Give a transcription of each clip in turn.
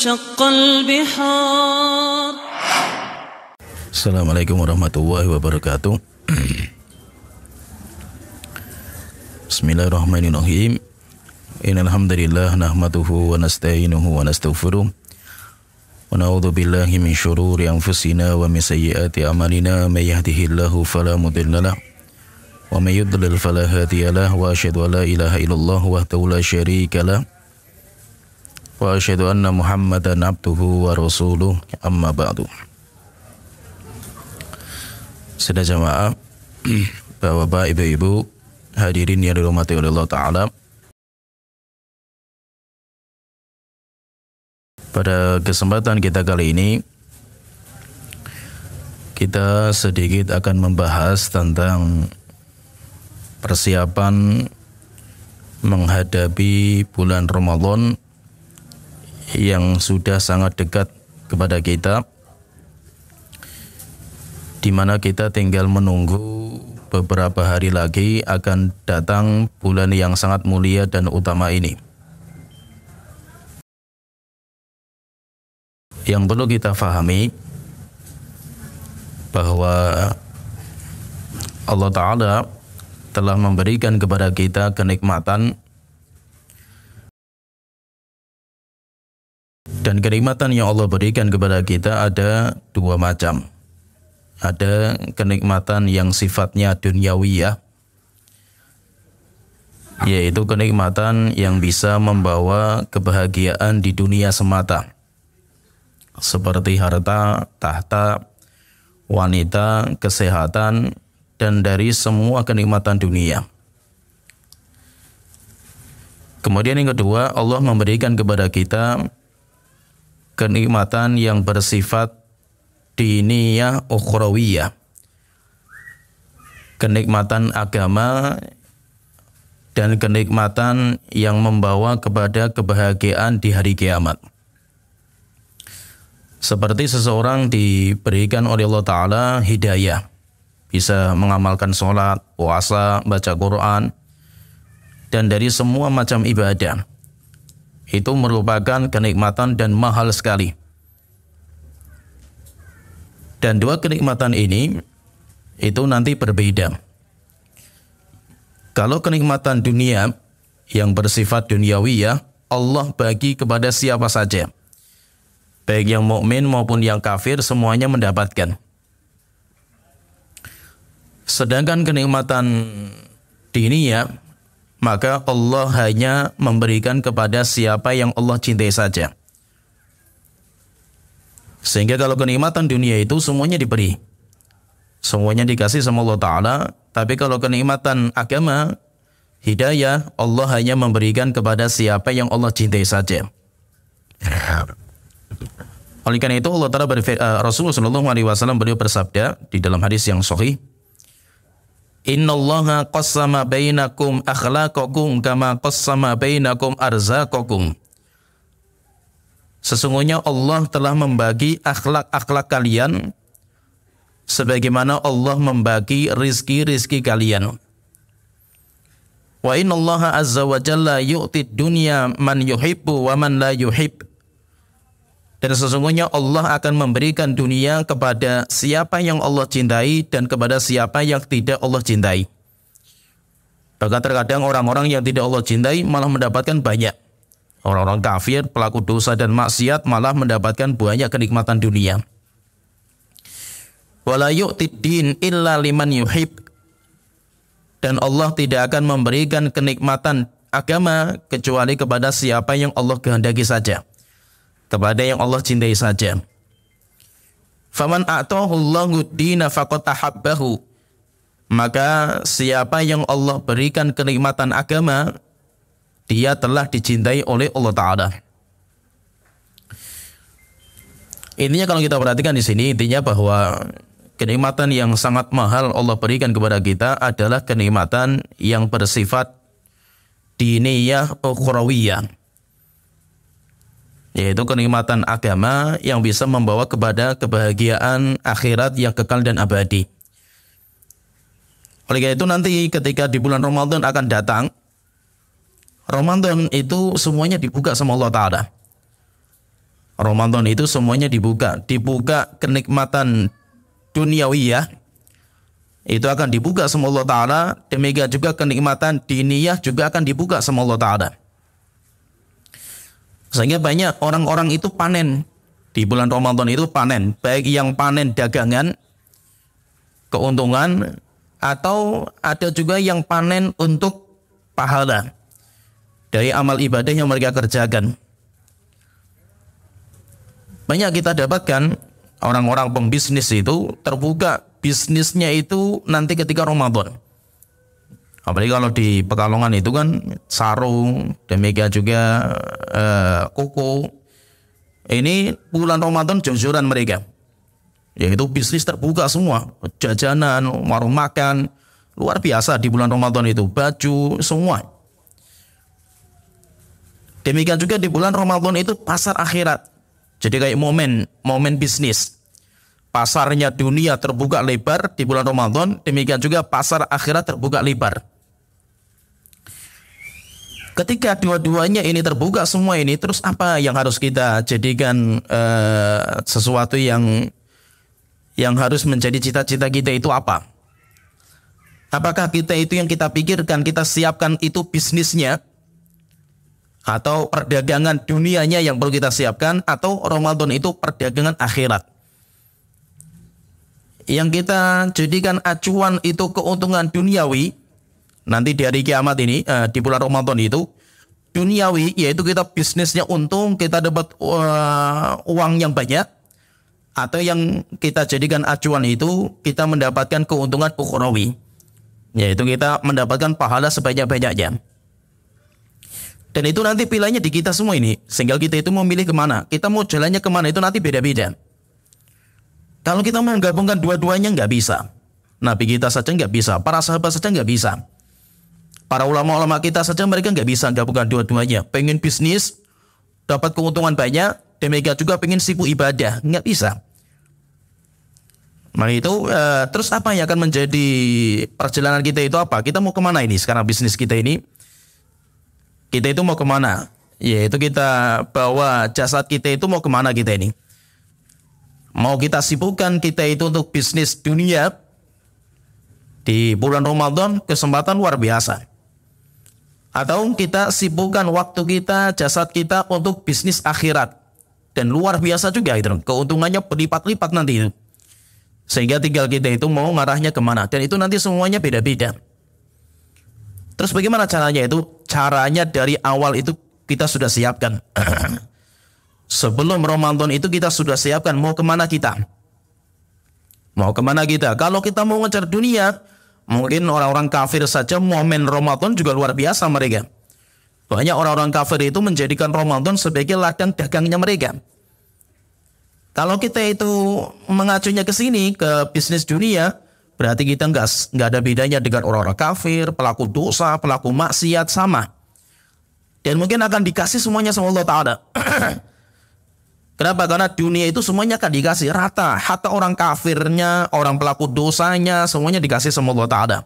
وانشق البحار. Assalamualaikum warahmatullahi wabarakatuh. Bismillahirrahmanirrahim. Innal hamdalillah nahmaduhu wa nasta'inuhu wa nastaghfiruh. Wa na'udzu billahi min syururi anfusina wa min sayyiati a'malina may yahdihillahu fala mudilla lahu wa may yudlil fala hadiya lahu wa asyhadu an la ilaha illallah wahdahu la syarika lahu wa asyhadu anna Muhammadan abduhu wa rasuluh, amma ba'du. Sudah jamaah, bapak-bapak, ibu-ibu, hadirin yang dirahmati oleh Allah Ta'ala. Pada kesempatan kita kali ini, kita sedikit akan membahas tentang persiapan menghadapi bulan Ramadan yang sudah sangat dekat kepada kita, di mana kita tinggal menunggu beberapa hari lagi akan datang bulan yang sangat mulia dan utama ini. Yang perlu kita fahami bahwa Allah Ta'ala telah memberikan kepada kita kenikmatan, dan kenikmatan yang Allah berikan kepada kita ada dua macam. Ada kenikmatan yang sifatnya duniawiyah, yaitu kenikmatan yang bisa membawa kebahagiaan di dunia semata, seperti harta, tahta, wanita, kesehatan, dan dari semua kenikmatan dunia. Kemudian yang kedua, Allah memberikan kepada kita kenikmatan yang bersifat diniyah ukhrawiyah, kenikmatan agama dan kenikmatan yang membawa kepada kebahagiaan di hari kiamat. Seperti seseorang diberikan oleh Allah Ta'ala hidayah, bisa mengamalkan sholat, puasa, baca Quran, dan dari semua macam ibadah. Itu merupakan kenikmatan dan mahal sekali. Dan dua kenikmatan ini itu nanti berbeda. Kalau kenikmatan dunia yang bersifat duniawiyah, Allah bagi kepada siapa saja, baik yang mukmin maupun yang kafir, semuanya mendapatkan. Sedangkan kenikmatan diniyah, maka Allah hanya memberikan kepada siapa yang Allah cintai saja. Sehingga kalau kenikmatan dunia itu semuanya diberi, semuanya dikasih sama Allah Ta'ala. Tapi kalau kenikmatan agama, hidayah, Allah hanya memberikan kepada siapa yang Allah cintai saja. Oleh karena itu Allah Ta'ala Rasulullah SAW beliau bersabda di dalam hadis yang sahih, Innallaha qassama bainakum akhlaqakum kama qassama bainakum arzaqakum. Sesungguhnya Allah telah membagi akhlak-akhlak kalian sebagaimana Allah membagi rizki-rizki kalian. Wa innallaha azza wa jalla yu'tid dunya man yuhibbu wa man la yuhib. Dan sesungguhnya Allah akan memberikan dunia kepada siapa yang Allah cintai dan kepada siapa yang tidak Allah cintai. Bahkan terkadang orang-orang yang tidak Allah cintai malah mendapatkan banyak. Orang-orang kafir, pelaku dosa dan maksiat malah mendapatkan banyak kenikmatan dunia. Wala yu'tid din illa liman yuhib. Dan Allah tidak akan memberikan kenikmatan agama kecuali kepada siapa yang Allah kehendaki saja, kepada yang Allah cintai saja. Faman a'tahu Allahu dina faqad ahabbahu. Maka siapa yang Allah berikan kenikmatan agama, dia telah dicintai oleh Allah Ta'ala. Intinya kalau kita perhatikan di sini, intinya bahwa kenikmatan yang sangat mahal Allah berikan kepada kita adalah kenikmatan yang bersifat diniyah ukhrawiyah, yaitu kenikmatan agama yang bisa membawa kepada kebahagiaan akhirat yang kekal dan abadi. Oleh karena itu nanti ketika di bulan Ramadan akan datang, Ramadan itu semuanya dibuka sama Allah Ta'ala. Ramadan itu semuanya dibuka kenikmatan duniawiyah itu akan dibuka sama Allah Ta'ala, demikian juga kenikmatan diniyah juga akan dibuka sama Allah Ta'ala. Sehingga banyak orang-orang itu panen di bulan Ramadan itu panen, baik yang panen dagangan keuntungan atau ada juga yang panen untuk pahala dari amal ibadah yang mereka kerjakan. Banyak kita dapatkan orang-orang pembisnis itu terbuka bisnisnya itu nanti ketika Ramadan. Apalagi kalau di Pekalongan itu kan sarung, demikian juga kuku. Ini bulan Ramadan jor-joran mereka. Yaitu bisnis terbuka semua, jajanan, warung makan, luar biasa di bulan Ramadan itu, baju, semua. Demikian juga di bulan Ramadan itu pasar akhirat. Jadi kayak momen bisnis. Pasarnya dunia terbuka lebar di bulan Ramadan, demikian juga pasar akhirat terbuka lebar. Ketika dua-duanya ini terbuka semua ini, terus apa yang harus kita jadikan sesuatu yang harus menjadi cita-cita kita itu apa? Apakah kita itu yang kita pikirkan, kita siapkan itu bisnisnya, atau perdagangan dunianya yang perlu kita siapkan, atau Ramadan itu perdagangan akhirat? Yang kita jadikan acuan itu keuntungan duniawi, nanti di hari kiamat ini, di bulan Ramadan itu, duniawi, yaitu kita bisnisnya untung, kita dapat uang yang banyak, atau yang kita jadikan acuan itu, kita mendapatkan keuntungan ukhrawi, yaitu kita mendapatkan pahala sebanyak-banyaknya. Dan itu nanti pilihannya di kita semua ini, sehingga kita itu mau milih kemana, kita mau jalannya kemana, itu nanti beda-beda. Kalau kita menggabungkan dua-duanya nggak bisa. Nabi kita saja nggak bisa, para sahabat saja nggak bisa. Para ulama-ulama kita saja mereka nggak bisa gabungkan dua-duanya. Pengen bisnis, dapat keuntungan banyak, demikian juga pengen sibuk ibadah, nggak bisa. Nah itu, terus apa yang akan menjadi perjalanan kita itu apa? Kita mau kemana ini sekarang bisnis kita ini? Kita itu mau kemana? Yaitu kita bawa jasad kita itu mau kemana kita ini? Mau kita sibukkan kita itu untuk bisnis dunia di bulan Ramadan, kesempatan luar biasa. Atau kita sibukkan waktu kita, jasad kita untuk bisnis akhirat. Dan luar biasa juga itu. Keuntungannya berlipat-lipat nanti itu. Sehingga tinggal kita itu mau ngarahnya kemana. Dan itu nanti semuanya beda-beda. Terus bagaimana caranya itu? Caranya dari awal itu kita sudah siapkan. Sebelum Ramadan itu kita sudah siapkan mau kemana kita. Mau kemana kita. Kalau kita mau ngejar dunia, mungkin orang-orang kafir saja momen Ramadan juga luar biasa mereka. Banyak orang-orang kafir itu menjadikan Ramadan sebagai ladang dagangnya mereka. Kalau kita itu mengacunya ke sini, ke bisnis dunia, berarti kita nggak ada bedanya dengan orang-orang kafir, pelaku dosa, pelaku maksiat, sama. Dan mungkin akan dikasih semuanya sama Allah Ta'ala. Kenapa? Karena dunia itu semuanya akan dikasih rata. Hatta orang kafirnya, orang pelaku dosanya, semuanya dikasih sama Allah Ta'ala.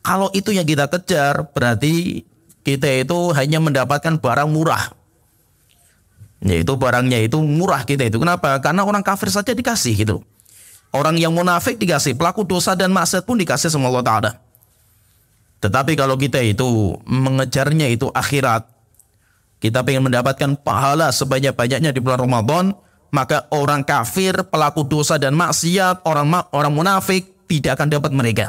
Kalau itu yang kita kejar, berarti kita itu hanya mendapatkan barang murah. Yaitu barangnya itu murah kita itu. Kenapa? Karena orang kafir saja dikasih gitu. Orang yang munafik dikasih, pelaku dosa dan maksiat pun dikasih sama Allah Ta'ala. Tetapi kalau kita itu mengejarnya itu akhirat, kita ingin mendapatkan pahala sebanyak-banyaknya di bulan Ramadan, maka orang kafir, pelaku dosa dan maksiat, orang munafik tidak akan dapat mereka.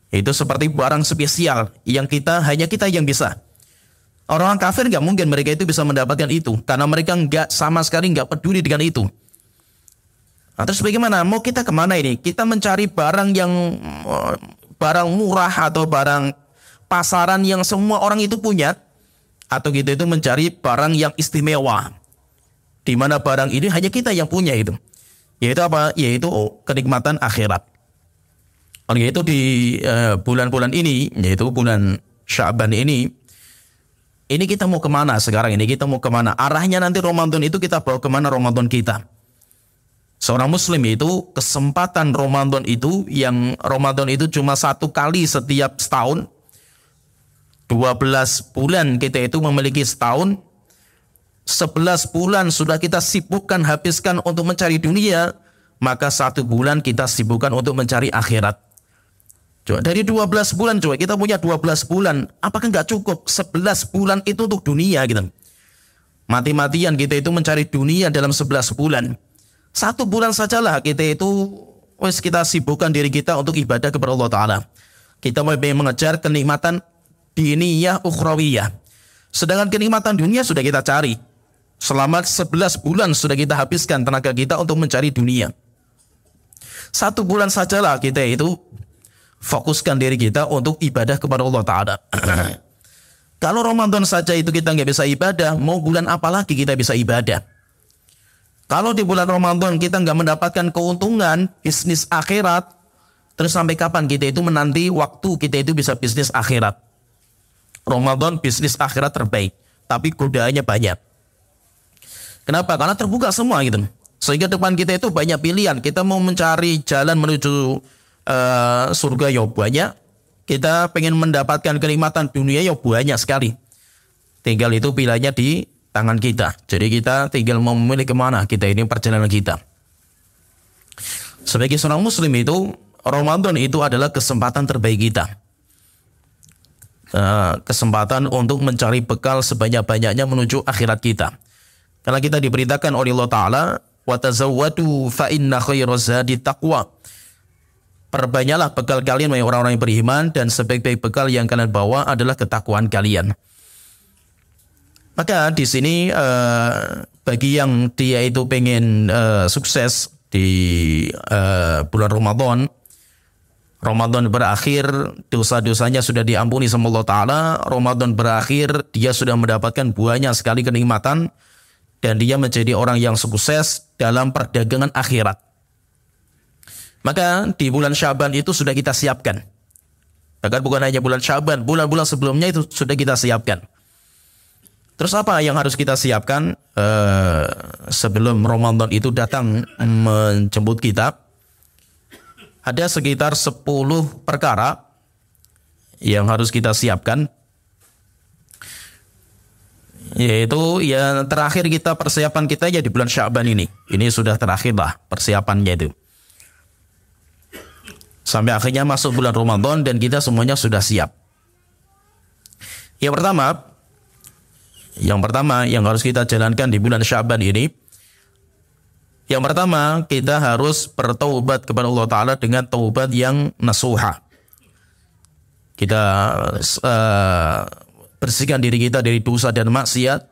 Itu seperti barang spesial yang hanya kita yang bisa. Orang kafir nggak mungkin mereka itu bisa mendapatkan itu, karena mereka sama sekali nggak peduli dengan itu. Nah, terus bagaimana? Mau kita kemana ini? Kita mencari barang yang barang murah atau barang pasaran yang semua orang itu punya, atau kita itu mencari barang yang istimewa, di mana barang ini hanya kita yang punya itu. Yaitu apa? Yaitu kenikmatan akhirat. Oleh itu di bulan-bulan ini, yaitu bulan Sya'ban ini kita mau kemana sekarang ini? Kita mau kemana? Arahnya nanti Ramadan itu kita bawa kemana Ramadan kita? Seorang muslim itu kesempatan Ramadan itu, yang Ramadan itu cuma satu kali setiap setahun. 12 bulan kita itu memiliki setahun. 11 bulan sudah kita sibukkan, habiskan untuk mencari dunia, maka 1 bulan kita sibukkan untuk mencari akhirat. Coba dari 12 bulan, coba kita punya 12 bulan, apakah nggak cukup 11 bulan itu untuk dunia gitu? Mati-matian kita itu mencari dunia dalam 11 bulan. 1 bulan sajalah kita itu kita sibukkan diri kita untuk ibadah kepada Allah Ta'ala. Kita mengejar kenikmatan diniyah ukhrawiyah. Sedangkan kenikmatan dunia sudah kita cari. Selama 11 bulan sudah kita habiskan tenaga kita untuk mencari dunia. 1 bulan sajalah kita itu fokuskan diri kita untuk ibadah kepada Allah Ta'ala. Kalau Ramadan saja itu kita nggak bisa ibadah, mau bulan apa lagi kita bisa ibadah? Kalau di bulan Ramadan kita nggak mendapatkan keuntungan bisnis akhirat, terus sampai kapan kita itu menanti waktu kita itu bisa bisnis akhirat? Ramadan bisnis akhirat terbaik, tapi godaannya banyak. Kenapa? Karena terbuka semua gitu. Sehingga depan kita itu banyak pilihan. Kita mau mencari jalan menuju surga ya banyak. Kita pengen mendapatkan kenikmatan dunia ya banyak sekali. Tinggal itu pilihannya di tangan kita. Jadi kita tinggal mau memilih kemana kita ini perjalanan kita. Sebagai seorang muslim itu, Ramadan itu adalah kesempatan terbaik kita. Kesempatan untuk mencari bekal sebanyak-banyaknya menuju akhirat kita. Karena kita diberitakan oleh Allah Ta'ala, wa tazawwadu fa inna khairaz zadi taqwa. Perbanyaklah bekal kalian wahai orang-orang yang beriman, dan sebaik-baik bekal yang kalian bawa adalah ketakwaan kalian. Maka di sini bagi yang dia itu pengen sukses di bulan Ramadan, Ramadan berakhir, dosa-dosanya sudah diampuni sama Allah Ta'ala, Ramadan berakhir, dia sudah mendapatkan banyak sekali kenikmatan, dan dia menjadi orang yang sukses dalam perdagangan akhirat. Maka di bulan Syaban itu sudah kita siapkan. Bahkan bukan hanya bulan Syaban, bulan-bulan sebelumnya itu sudah kita siapkan. Terus apa yang harus kita siapkan sebelum Ramadan itu datang menjemput kita? Ada sekitar 10 perkara yang harus kita siapkan. Yaitu yang terakhir kita persiapan kita ya di bulan Syaban ini. Ini sudah terakhir lah persiapannya itu. Sampai akhirnya masuk bulan Ramadan dan kita semuanya sudah siap. Yang pertama yang harus kita jalankan di bulan Syaban ini, yang pertama kita harus bertaubat kepada Allah Ta'ala dengan taubat yang nasuha. Kita bersihkan diri kita dari dosa dan maksiat.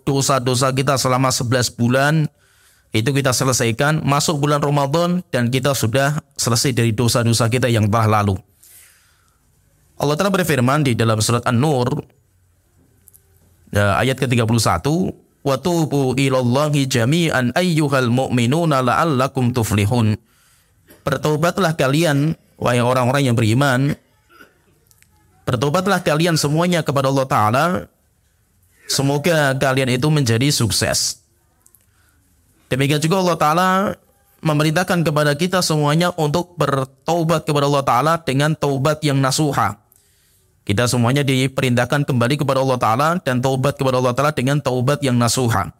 Dosa-dosa kita selama 11 bulan itu kita selesaikan. Masuk bulan Ramadan dan kita sudah selesai dari dosa-dosa kita yang telah lalu. Allah Ta'ala berfirman di dalam surat An-Nur ayat ke-31, wa tubu ilallahi jami'an ayyuhal mu'minuna la'allakum tuflihun. Bertobatlah kalian wahai orang-orang yang beriman, bertobatlah kalian semuanya kepada Allah Ta'ala, semoga kalian itu menjadi sukses. Demikian juga Allah Ta'ala memerintahkan kepada kita semuanya untuk bertaubat kepada Allah Ta'ala dengan taubat yang nasuha. Kita semuanya diperintahkan kembali kepada Allah Ta'ala dan taubat kepada Allah Ta'ala dengan taubat yang nasuha.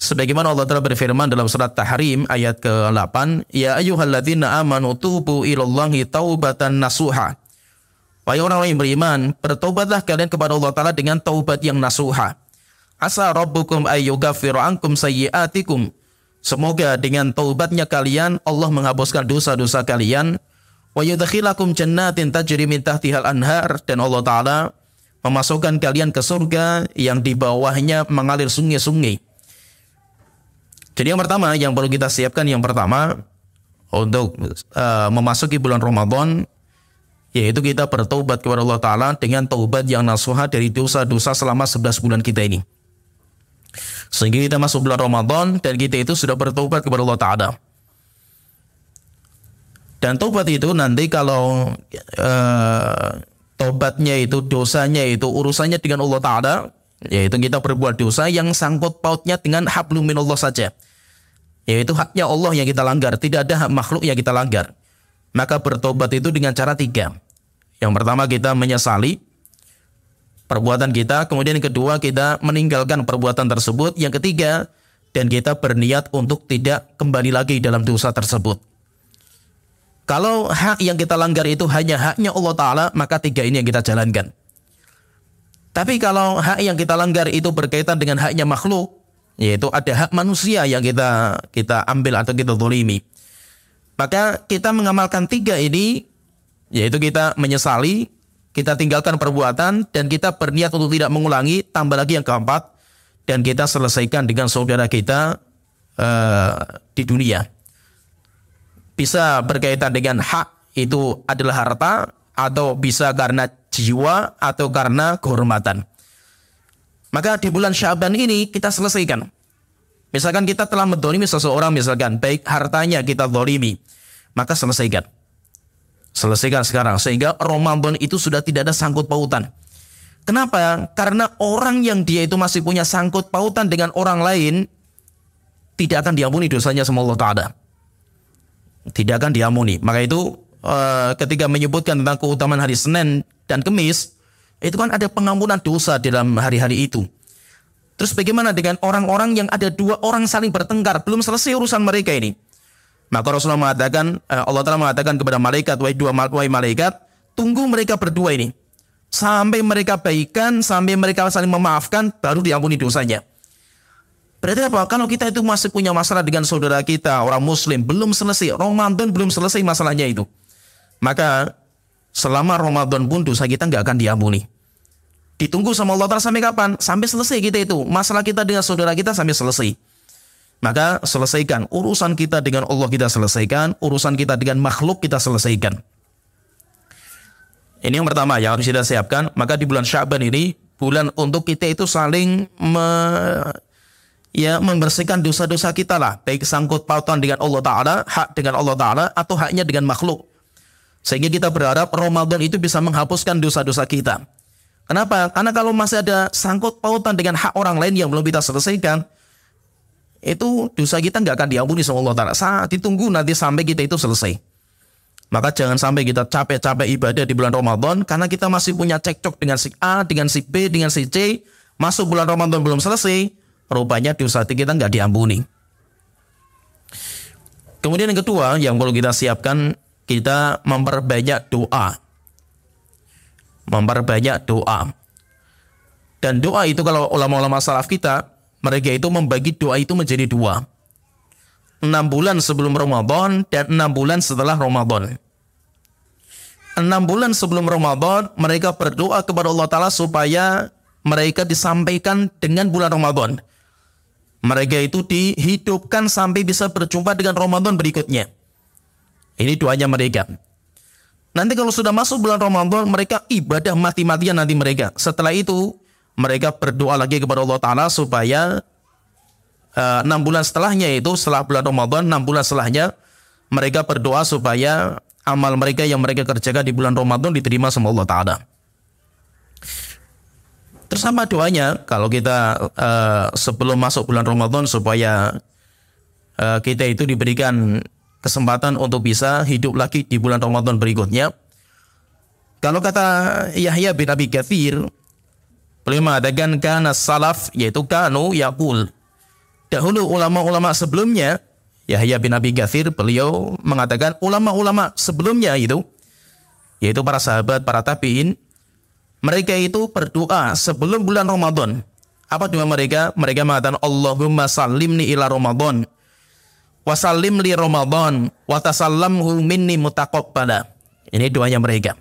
Sebagaimana Allah Ta'ala berfirman dalam surat Tahrim ayat ke-8, ya ayyuhalladzina amanu tubu ilallahi taubatan nasuha. Wahai orang-orang yang beriman, bertaubatlah kalian kepada Allah Ta'ala dengan taubat yang nasuha. Asa rabbukum ayyughaffiru ankum sayyi'atikum. Semoga dengan taubatnya kalian Allah menghapuskan dosa-dosa kalian. Wa yudkhilakum jannatin tajri min tahtihal anhar, dan Allah Ta'ala memasukkan kalian ke surga yang di bawahnya mengalir sungai-sungai. Jadi yang pertama yang perlu kita siapkan, yang pertama untuk memasuki bulan Ramadan, yaitu kita bertaubat kepada Allah Ta'ala dengan taubat yang nasuha dari dosa-dosa selama 11 bulan kita ini. Sehingga kita masuk bulan Ramadan dan kita itu sudah bertaubat kepada Allah Ta'ala. Dan taubat itu nanti kalau taubatnya itu, dosanya itu urusannya dengan Allah Ta'ala, yaitu kita berbuat dosa yang sangkut pautnya dengan hablum minallah saja, yaitu haknya Allah yang kita langgar, tidak ada hak makhluk yang kita langgar. Maka bertobat itu dengan cara 3. Yang pertama kita menyesali perbuatan kita. Kemudian yang kedua, kita meninggalkan perbuatan tersebut. Yang ketiga, dan kita berniat untuk tidak kembali lagi dalam dosa tersebut. Kalau hak yang kita langgar itu hanya haknya Allah Ta'ala, maka tiga ini yang kita jalankan. Tapi kalau hak yang kita langgar itu berkaitan dengan haknya makhluk, yaitu ada hak manusia yang kita ambil atau kita zalimi, maka kita mengamalkan tiga ini, yaitu kita menyesali, kita tinggalkan perbuatan, dan kita berniat untuk tidak mengulangi. Tambah lagi yang keempat, dan kita selesaikan dengan saudara kita di dunia. Bisa berkaitan dengan hak itu adalah harta, atau bisa karena jiwa, atau karena kehormatan. Maka di bulan Sya'ban ini kita selesaikan. Misalkan kita telah menzalimi seseorang, misalkan baik hartanya kita zalimi, maka selesaikan. Selesaikan sekarang, sehingga Ramadan itu sudah tidak ada sangkut pautan. Kenapa? Karena orang yang dia itu masih punya sangkut pautan dengan orang lain, tidak akan diampuni dosanya sama Allah Ta'ala. Tidak akan diampuni. Maka itu ketika menyebutkan tentang keutamaan hari Senin dan Kamis, itu kan ada pengampunan dosa dalam hari-hari itu. Terus bagaimana dengan orang-orang yang ada dua orang saling bertengkar, belum selesai urusan mereka ini? Maka Rasulullah mengatakan, Allah Ta'ala mengatakan kepada malaikat, wahai malaikat, tunggu mereka berdua ini. Sampai mereka baikan, sampai mereka saling memaafkan, baru diampuni dosanya. Berarti apa? Kalau kita itu masih punya masalah dengan saudara kita, orang muslim, belum selesai, Ramadan belum selesai masalahnya itu, maka selama Ramadan pun dosa kita nggak akan diampuni. Ditunggu sama Allah Ta'ala sampai kapan? Sampai selesai kita itu. Masalah kita dengan saudara kita sampai selesai. Maka selesaikan. Urusan kita dengan Allah kita selesaikan. Urusan kita dengan makhluk kita selesaikan. Ini yang pertama yang harus kita siapkan. Maka di bulan Sya'ban ini, bulan untuk kita itu saling membersihkan dosa-dosa kita lah. Baik sangkut pautan dengan Allah Ta'ala, hak dengan Allah Ta'ala, atau haknya dengan makhluk. Sehingga kita berharap Ramadan itu bisa menghapuskan dosa-dosa kita. Kenapa? Karena kalau masih ada sangkut pautan dengan hak orang lain yang belum kita selesaikan, itu dosa kita nggak akan diampuni sama Allah Ta'ala. Ditunggu nanti sampai kita itu selesai. Maka jangan sampai kita capek-capek ibadah di bulan Ramadan, karena kita masih punya cekcok dengan si A, dengan si B, dengan si C. Masuk bulan Ramadan belum selesai, rupanya dosa kita nggak diampuni. Kemudian yang kedua yang perlu kita siapkan, kita memperbanyak doa. Memperbanyak doa. Dan doa itu kalau ulama-ulama salaf kita, mereka itu membagi doa itu menjadi dua. 6 bulan sebelum Ramadan dan 6 bulan setelah Ramadan. 6 bulan sebelum Ramadan mereka berdoa kepada Allah Ta'ala supaya mereka disampaikan dengan bulan Ramadan. Mereka itu dihidupkan sampai bisa berjumpa dengan Ramadan berikutnya. Ini doanya mereka. Nanti kalau sudah masuk bulan Ramadan, mereka ibadah mati-matian nanti mereka. Setelah itu, mereka berdoa lagi kepada Allah Ta'ala supaya 6 bulan setelahnya itu, setelah bulan Ramadan, 6 bulan setelahnya, mereka berdoa supaya amal mereka yang mereka kerjakan di bulan Ramadan diterima sama Allah Ta'ala. Terus apa doanya? Kalau kita sebelum masuk bulan Ramadan supaya kita itu diberikan kesempatan untuk bisa hidup lagi di bulan Ramadan berikutnya. Kalau kata Yahya bin Abi Katsir, beliau mengatakan kana salaf, yaitu kanu yaqul. Dahulu ulama-ulama sebelumnya, Yahya bin Abi Katsir, beliau mengatakan ulama-ulama sebelumnya itu, yaitu para sahabat, para tabi'in, mereka itu berdoa sebelum bulan Ramadan. Apa doa mereka? Mereka mengatakan Allahumma sallimni ila Ramadan wa sallim li Ramadan wa tasallamhu minni mutaqabbala. Ini doanya mereka.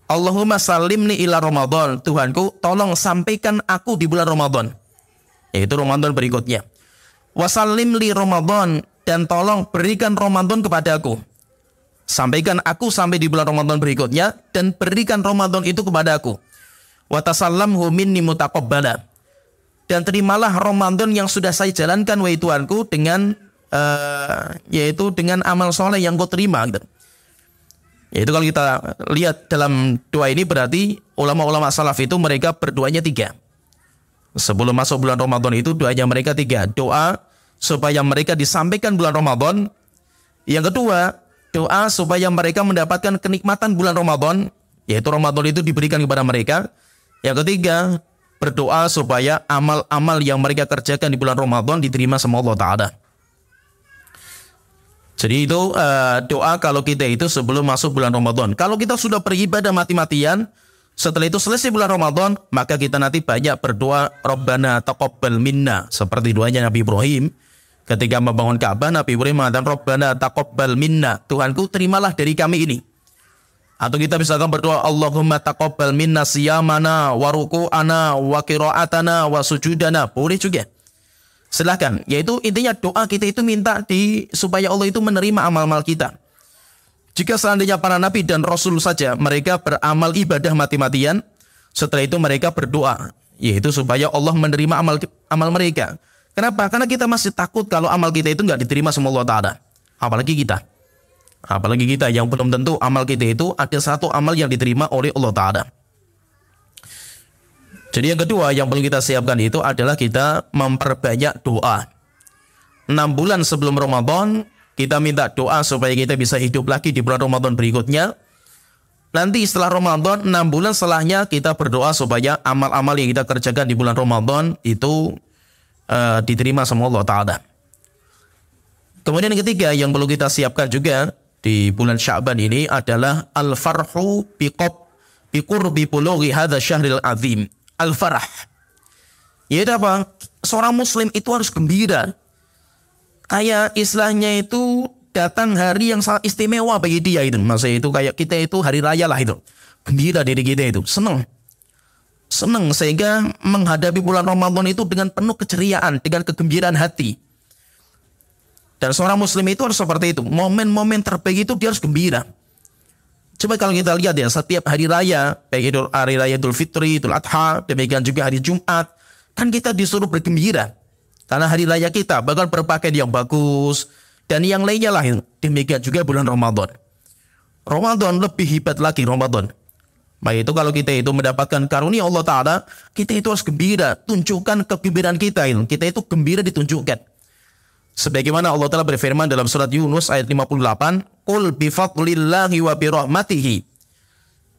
Allahumma sallimni ila Ramadan, Tuhanku tolong sampaikan aku di bulan Ramadan, yaitu Ramadan berikutnya. Wa sallim li Ramadan, dan tolong berikan Ramadan kepadaku. Sampaikan aku sampai di bulan Ramadan berikutnya, dan berikan Ramadan itu kepadaku. Wa tasallamhu minni mutaqabbala, dan terimalah Ramadan yang sudah saya jalankan wahai Tuhanku dengan yaitu dengan amal soleh yang kau terima gitu. Yaitu kalau kita lihat dalam doa ini, berarti ulama-ulama salaf itu mereka berdoanya 3. Sebelum masuk bulan Ramadan itu doanya mereka 3. Doa supaya mereka disampaikan bulan Ramadan. Yang kedua, doa supaya mereka mendapatkan kenikmatan bulan Ramadan, yaitu Ramadan itu diberikan kepada mereka. Yang ketiga, berdoa supaya amal-amal yang mereka kerjakan di bulan Ramadan diterima sama Allah Ta'ala. Jadi itu doa kalau kita itu sebelum masuk bulan Ramadan. Kalau kita sudah beribadah mati-matian, setelah itu selesai bulan Ramadan, maka kita nanti banyak berdoa Rabbana taqabbal minna. Seperti doanya Nabi Ibrahim. Ketika membangun Ka'bah, Nabi Ibrahim mengatakan Rabbana taqabbal minna. Tuhanku, terimalah dari kami ini. Atau kita misalkan berdoa Allahumma taqabbal minna siyamana wa ruku'ana wa qira'atana wa sujudana. Boleh juga. Silahkan. Yaitu intinya doa kita itu minta supaya Allah itu menerima amal-amal kita. Jika seandainya para nabi dan rasul saja mereka beramal ibadah mati-matian, setelah itu mereka berdoa, yaitu supaya Allah menerima amal mereka. Kenapa? Karena kita masih takut kalau amal kita itu nggak diterima sama Allah Ta'ala. Apalagi kita yang belum tentu amal kita itu ada satu amal yang diterima oleh Allah Ta'ala. Jadi yang kedua yang perlu kita siapkan itu adalah kita memperbanyak doa. 6 bulan sebelum Ramadan kita minta doa supaya kita bisa hidup lagi di bulan Ramadan berikutnya. Nanti setelah Ramadan 6 bulan setelahnya kita berdoa supaya amal-amal yang kita kerjakan di bulan Ramadan itu diterima sama Allah Ta'ala. Kemudian yang ketiga yang perlu kita siapkan juga di bulan Sya'ban ini adalah al-farhu biqurbi bulughi hadza syahril azim. Al-farah. Yaitu apa? Seorang muslim itu harus gembira. Kayak istilahnya itu datang hari yang sangat istimewa bagi dia itu. Maksudnya itu kayak kita itu hari raya lah itu. Gembira diri kita itu. Senang sehingga menghadapi bulan Ramadan itu dengan penuh keceriaan, dengan kegembiraan hati. Dan seorang muslim itu harus seperti itu. Momen-momen terbaik itu dia harus gembira. Coba kalau kita lihat ya, setiap hari raya, baik itu hari raya Idul Fitri, Idul Adha, demikian juga hari Jumat, kan kita disuruh bergembira. Karena hari raya kita, bahkan berpakaian yang bagus, dan yang lainnya lah. Demikian juga bulan Ramadan. Ramadan lebih hebat lagi Ramadan. Baik itu kalau kita itu mendapatkan karunia Allah Ta'ala, kita itu harus gembira, tunjukkan kegembiraan kita. Kita itu gembira ditunjukkan. Sebagaimana Allah Ta'ala berfirman dalam surat Yunus ayat 58, Qul bifadlillahi wa birahmatihi.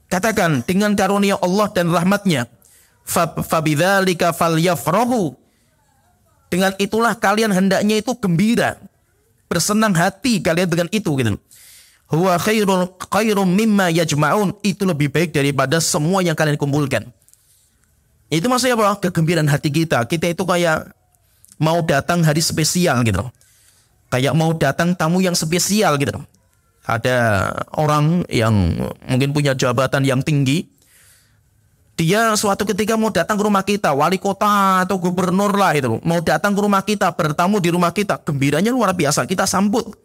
Katakan dengan karunia Allah dan rahmatnya, fabidzalika falyafrahu. Dengan itulah kalian hendaknya itu gembira, bersenang hati kalian dengan itu gitu. Huwa khairum mimma yajma'un. Itu lebih baik daripada semua yang kalian kumpulkan. Itu maksudnya apa? Kegembiraan hati kita. Kita itu kayak mau datang hari spesial gitu. Kayak mau datang tamu yang spesial gitu. Ada orang yang mungkin punya jabatan yang tinggi. Dia suatu ketika mau datang ke rumah kita, wali kota atau gubernur lah itu. Mau datang ke rumah kita, bertamu di rumah kita. Gembiranya luar biasa. Kita sambut.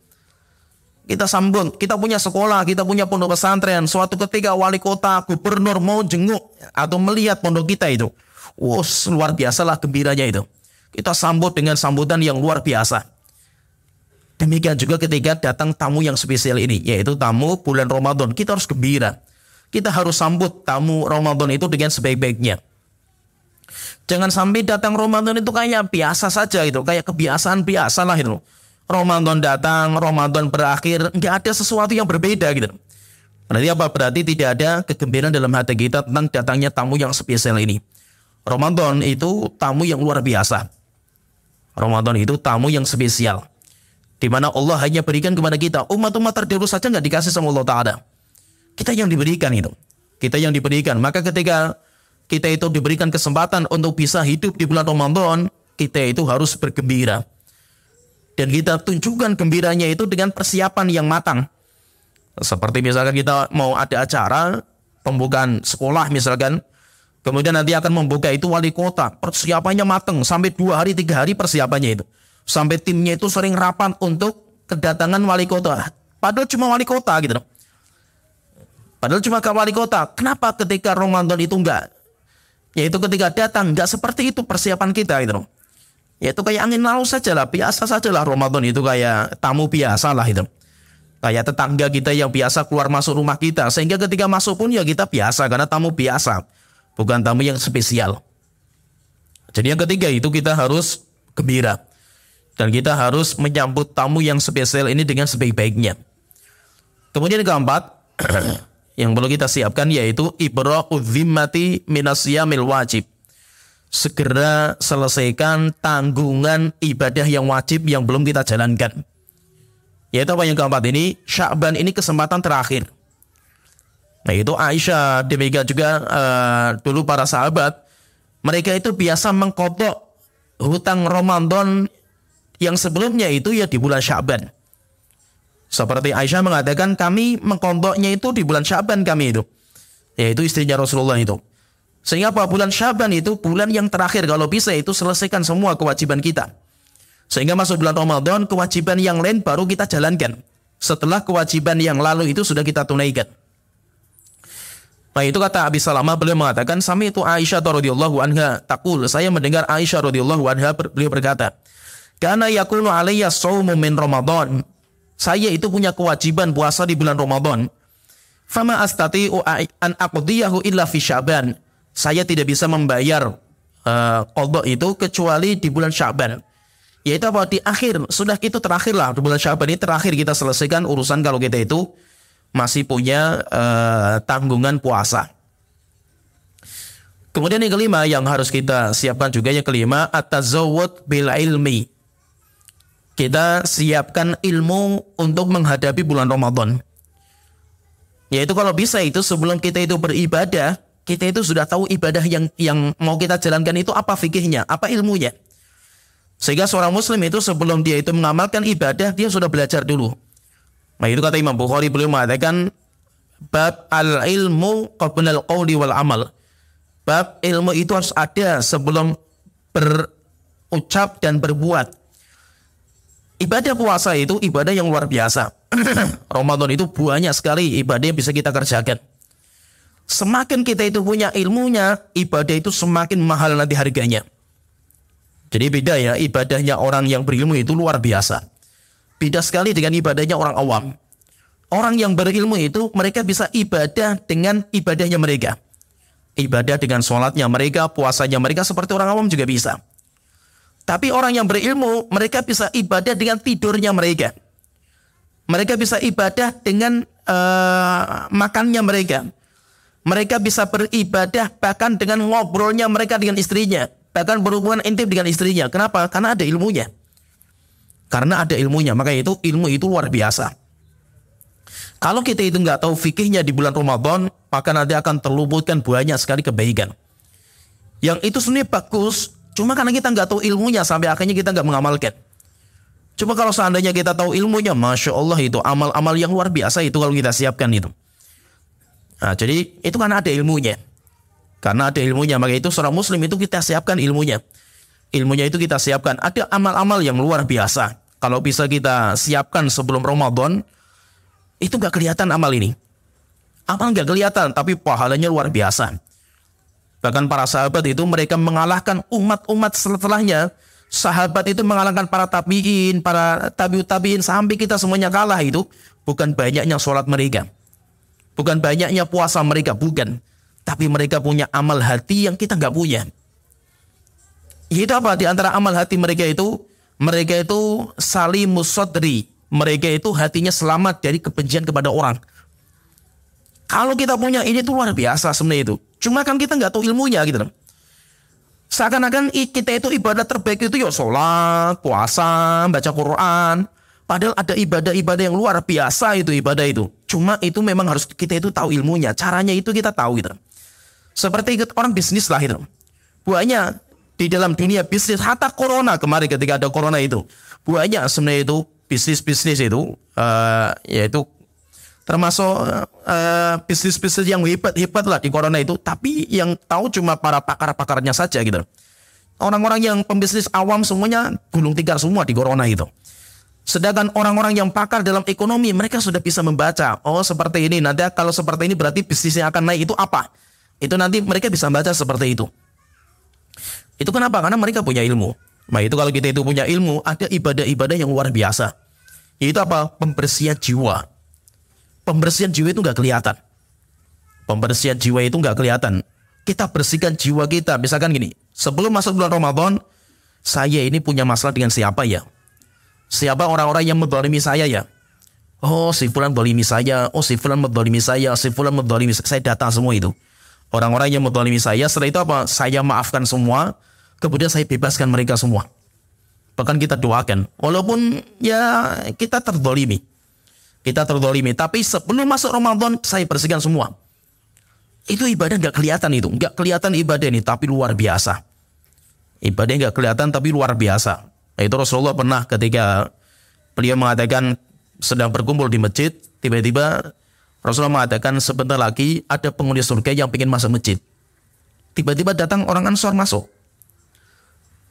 Kita punya sekolah, kita punya pondok pesantren. Suatu ketika wali kota, gubernur mau jenguk atau melihat pondok kita itu. Luar biasa lah gembiranya itu. Kita sambut dengan sambutan yang luar biasa. Demikian juga ketika datang tamu yang spesial ini, yaitu tamu bulan Ramadan. Kita harus gembira. Kita harus sambut tamu Ramadan itu dengan sebaik-baiknya. Jangan sampai datang Ramadan itu kayak biasa saja itu, kayak kebiasaan biasa lah itu. Ramadan datang, Ramadan berakhir, nggak ada sesuatu yang berbeda gitu. Berarti apa? Berarti tidak ada kegembiraan dalam hati kita tentang datangnya tamu yang spesial ini. Ramadan itu tamu yang luar biasa. Ramadan itu tamu yang spesial. Di mana Allah hanya berikan kepada kita. Umat-umat terdahulu saja nggak dikasih sama Allah Ta'ala. Kita yang diberikan itu. Kita yang diberikan. Maka ketika kita itu diberikan kesempatan untuk bisa hidup di bulan Ramadan, kita itu harus bergembira. Dan kita tunjukkan gembiranya itu dengan persiapan yang matang. Seperti misalkan kita mau ada acara pembukaan sekolah misalkan. Kemudian nanti akan membuka itu wali kota. Persiapannya matang. Sampai 2 hari, 3 hari persiapannya itu. Sampai timnya itu sering rapat untuk kedatangan wali kota. Padahal cuma wali kota gitu. Padahal cuma ke wali kota. Kenapa ketika Ramadan itu enggak? Yaitu ketika datang enggak seperti itu persiapan kita gitu. Yaitu kayak angin lalu saja lah. Biasa saja lah Ramadan itu kayak tamu biasa lah itu. Kayak tetangga kita yang biasa keluar masuk rumah kita. Sehingga ketika masuk pun ya kita biasa. Karena tamu biasa. Bukan tamu yang spesial. Jadi yang ketiga itu kita harus gembira. Dan kita harus menyambut tamu yang spesial ini dengan sebaik-baiknya. Kemudian yang keempat, yang perlu kita siapkan yaitu ibra'u dhimmati minasyamil wajib. Segera selesaikan tanggungan ibadah yang wajib yang belum kita jalankan. Yaitu apa yang keempat ini? Sya'ban ini kesempatan terakhir. Nah itu Aisyah, demikian juga dulu para sahabat, mereka itu biasa mengqadha hutang Ramadan yang sebelumnya itu ya di bulan Sya'ban. Seperti Aisyah mengatakan kami mengqadhanya itu di bulan Sya'ban kami itu. Yaitu istrinya Rasulullah itu. Sehingga apa? Bulan Sya'ban itu bulan yang terakhir, kalau bisa itu selesaikan semua kewajiban kita. Sehingga masuk bulan Ramadan, kewajiban yang lain baru kita jalankan. Setelah kewajiban yang lalu itu sudah kita tunaikan. Nah itu kata Abi Salamah, beliau mengatakan, Sami itu Aisyah radhiyallahu anha taqul, saya mendengar Aisyah radhiyallahu anha beliau berkata, Kana yakunu alayya shaumu min Ramadan. Saya itu punya kewajiban puasa di bulan Ramadan. Fama astati'u an aqdiyahu illa fi Sya'ban. Saya tidak bisa membayar qadha itu kecuali di bulan Sya'ban. Yaitu apa? Di akhir, sudah itu terakhir lah. Di bulan Sya'ban ini terakhir kita selesaikan urusan kalau kita itu masih punya tanggungan puasa. Kemudian yang kelima yang harus kita siapkan juga, yang kelima, at-tazawwud bil ilmi. Kita siapkan ilmu untuk menghadapi bulan Ramadan. Yaitu kalau bisa itu sebelum kita itu beribadah, kita itu sudah tahu ibadah yang mau kita jalankan itu apa fikihnya, apa ilmunya. Sehingga seorang muslim itu sebelum dia itu mengamalkan ibadah, dia sudah belajar dulu. Nah itu kata Imam Bukhari, beliau mengatakan bab al-ilmu qabla al-qawli wal amal. Bab ilmu itu harus ada sebelum berucap dan berbuat. Ibadah puasa itu ibadah yang luar biasa. Ramadan itu banyak sekali ibadah yang bisa kita kerjakan. Semakin kita itu punya ilmunya, ibadah itu semakin mahal nanti harganya. Jadi beda ya, ibadahnya orang yang berilmu itu luar biasa. Beda sekali dengan ibadahnya orang awam. Orang yang berilmu itu mereka bisa ibadah dengan ibadahnya mereka. Ibadah dengan sholatnya mereka, puasanya mereka, seperti orang awam juga bisa. Tapi orang yang berilmu, mereka bisa ibadah dengan tidurnya mereka. Mereka bisa ibadah dengan makannya mereka. Mereka bisa beribadah bahkan dengan ngobrolnya mereka dengan istrinya. Bahkan berhubungan intim dengan istrinya. Kenapa? Karena ada ilmunya. Karena ada ilmunya. Maka itu ilmu itu luar biasa. Kalau kita itu nggak tahu fikihnya di bulan Ramadan, maka nanti akan terluputkan banyak sekali kebaikan. Yang itu sebenarnya bagus. Cuma karena kita nggak tahu ilmunya, sampai akhirnya kita nggak mengamalkan. Cuma kalau seandainya kita tahu ilmunya, Masya Allah itu amal-amal yang luar biasa itu kalau kita siapkan itu. Nah, jadi itu karena ada ilmunya. Karena ada ilmunya, maka itu seorang muslim itu kita siapkan ilmunya. Ilmunya itu kita siapkan. Ada amal-amal yang luar biasa. Kalau bisa kita siapkan sebelum Ramadan, itu gak kelihatan amal ini. Amal gak kelihatan, tapi pahalanya luar biasa. Bahkan para sahabat itu mereka mengalahkan umat-umat setelahnya. Sahabat itu mengalahkan para tabi'in, para tabi'ut tabi'in, sampai kita semuanya kalah itu. Bukan banyaknya sholat mereka. Bukan banyaknya puasa mereka, bukan. Tapi mereka punya amal hati yang kita nggak punya. Itu apa? Di antara amal hati mereka itu salimus sodri. Mereka itu hatinya selamat dari kebencian kepada orang. Kalau kita punya ini tuh luar biasa sebenarnya itu. Cuma kan kita nggak tahu ilmunya gitu. Seakan-akan kita itu ibadah terbaik itu ya sholat, puasa, baca Quran. Padahal ada ibadah-ibadah yang luar biasa itu ibadah itu. Cuma itu memang harus kita itu tahu ilmunya. Caranya itu kita tahu gitu. Seperti orang bisnis lah itu. Banyak di dalam dunia bisnis. Hatta corona kemarin ketika ada corona itu. Banyak sebenarnya itu bisnis-bisnis itu. Yaitu termasuk bisnis-bisnis yang hebat-hebat lah di corona itu. Tapi yang tahu cuma para pakar-pakarnya saja gitu. Orang-orang yang pembisnis awam semuanya gulung tikar semua di corona itu. Sedangkan orang-orang yang pakar dalam ekonomi, mereka sudah bisa membaca. Oh seperti ini, nanti kalau seperti ini berarti bisnisnya akan naik, itu apa? Itu nanti mereka bisa baca seperti itu. Itu kenapa? Karena mereka punya ilmu. Nah itu kalau kita itu punya ilmu, ada ibadah-ibadah yang luar biasa. Itu apa? Pembersihan jiwa. Pembersihan jiwa itu nggak kelihatan. Pembersihan jiwa itu nggak kelihatan. Kita bersihkan jiwa kita. Misalkan gini, sebelum masuk bulan Ramadan, saya ini punya masalah dengan siapa ya? Siapa orang-orang yang menzalimi saya ya? Oh, si fulan mendolimi saya, oh si fulan mendolimi saya, si fulan mendolimi saya. Saya data semua itu. Orang-orang yang mendolimi saya, setelah itu apa? Saya maafkan semua, kemudian saya bebaskan mereka semua. Bahkan kita doakan, walaupun ya kita terdolimi. Kita terdolimi, tapi sebelum masuk Ramadan, saya bersihkan semua. Itu ibadah nggak kelihatan itu. Nggak kelihatan ibadah ini, tapi luar biasa. Ibadah nggak kelihatan, tapi luar biasa. Itu Rasulullah pernah ketika beliau mengatakan sedang berkumpul di masjid, tiba-tiba Rasulullah mengatakan sebentar lagi ada penghuni surga yang ingin masuk masjid. Tiba-tiba datang orang Ansor masuk.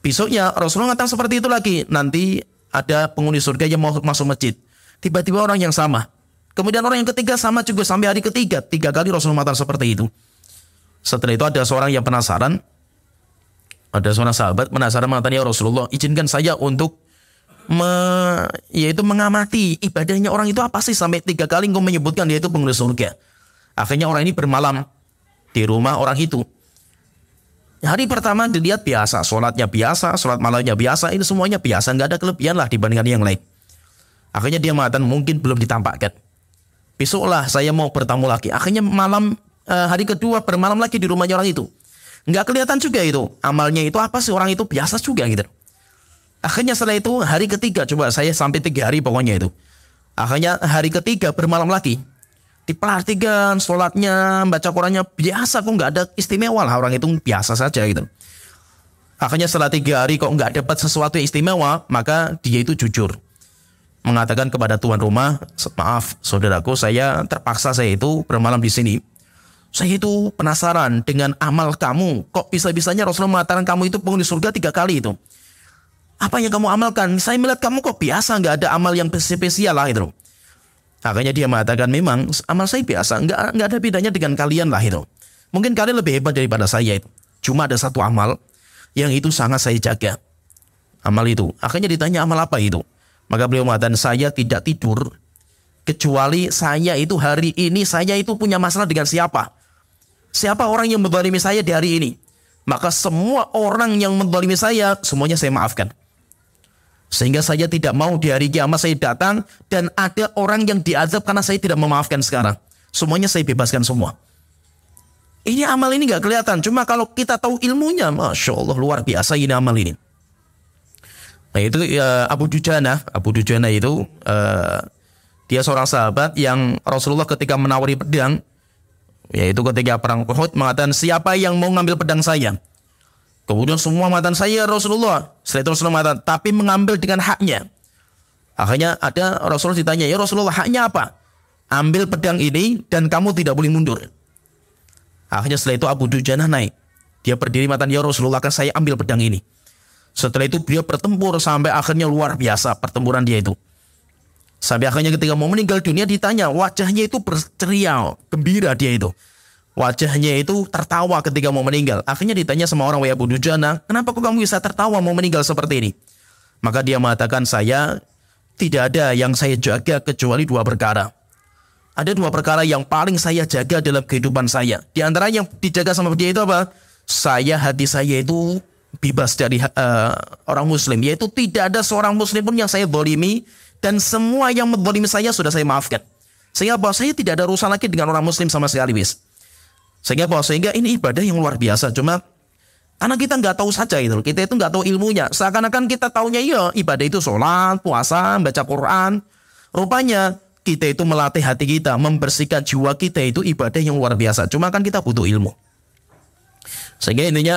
Besoknya Rasulullah mengatakan seperti itu lagi. Nanti ada penghuni surga yang mau masuk masjid. Tiba-tiba orang yang sama. Kemudian orang yang ketiga sama juga sampai hari ketiga. 3 kali Rasulullah mengatakan seperti itu. Setelah itu ada seorang yang penasaran. Ada seorang sahabat penasaran mengatakan, ya Rasulullah, izinkan saya untuk yaitu mengamati ibadahnya orang itu apa sih sampai 3 kali engkau menyebutkan dia itu penghuni surga. Akhirnya orang ini bermalam di rumah orang itu. Hari pertama dilihat biasa, sholatnya biasa, sholat malamnya biasa, ini semuanya biasa, nggak ada kelebihan lah dibandingkan yang lain. Akhirnya dia mengatakan mungkin belum ditampakkan. Besoklah saya mau bertamu lagi. Akhirnya hari kedua bermalam lagi di rumahnya orang itu. Nggak kelihatan juga itu amalnya itu apa sih, orang itu biasa juga gitu. Akhirnya setelah itu hari ketiga, coba saya sampai 3 hari pokoknya itu. Akhirnya hari ketiga bermalam lagi. Diperhatikan sholatnya, baca Qurannya biasa, kok nggak ada istimewa lah, orang itu biasa saja gitu. Akhirnya setelah 3 hari kok nggak dapat sesuatu yang istimewa, maka dia itu jujur. Mengatakan kepada tuan rumah, maaf saudaraku, saya terpaksa saya itu bermalam di sini. Saya itu penasaran dengan amal kamu, kok bisa-bisanya Rasulullah mengatakan kamu itu penghuni surga 3 kali itu. Apa yang kamu amalkan? Saya melihat kamu kok biasa, nggak ada amal yang spesial lah itu. Akhirnya dia mengatakan memang amal saya biasa, nggak ada bedanya dengan kalian lah itu. Mungkin kalian lebih hebat daripada saya itu. Cuma ada satu amal yang itu sangat saya jaga. Amal itu. Akhirnya ditanya amal apa itu? Maka beliau mengatakan saya tidak tidur kecuali saya itu hari ini saya itu punya masalah dengan siapa? Siapa orang yang menzalimi saya di hari ini? Maka semua orang yang menzalimi saya semuanya saya maafkan. Sehingga saya tidak mau di hari kiamat saya datang dan ada orang yang diazab karena saya tidak memaafkan sekarang. Semuanya saya bebaskan semua. Ini amal ini nggak kelihatan. Cuma kalau kita tahu ilmunya, Masya Allah luar biasa ini amal ini. Nah itu Abu Dujana. Abu Dujana itu dia seorang sahabat yang Rasulullah ketika menawari pedang, yaitu ketika perang Uhud, mengatakan siapa yang mau ngambil pedang saya? Kemudian semua mengatakan saya Rasulullah. Setelah itu Rasulullah mengatakan tapi mengambil dengan haknya. Akhirnya ada Rasulullah ditanya, ya Rasulullah haknya apa? Ambil pedang ini dan kamu tidak boleh mundur. Akhirnya setelah itu Abu Dujana naik. Dia berdiri mengatakan, ya Rasulullah kan saya ambil pedang ini. Setelah itu beliau bertempur sampai akhirnya luar biasa pertempuran dia itu. Sampai akhirnya ketika mau meninggal dunia ditanya, wajahnya itu berceria, gembira dia itu. Wajahnya itu tertawa ketika mau meninggal. Akhirnya ditanya sama orang, wahai Abu Dujana, kenapa kok kamu bisa tertawa mau meninggal seperti ini? Maka dia mengatakan, saya tidak ada yang saya jaga kecuali 2 perkara. Ada 2 perkara yang paling saya jaga dalam kehidupan saya. Di antara yang dijaga sama dia itu apa? Hati saya itu bebas dari orang muslim. Yaitu tidak ada seorang muslim pun yang saya zalimi. Dan semua yang menzalimi saya sudah saya maafkan. Sehingga bahwa saya tidak ada urusan lagi dengan orang muslim sama sekali. Sehingga ini ibadah yang luar biasa. Cuma karena kita nggak tahu saja itu. Kita itu nggak tahu ilmunya. Seakan-akan kita taunya ya ibadah itu sholat, puasa, baca Quran. Rupanya kita itu melatih hati kita, membersihkan jiwa kita itu ibadah yang luar biasa. Cuma kan kita butuh ilmu. Sehingga intinya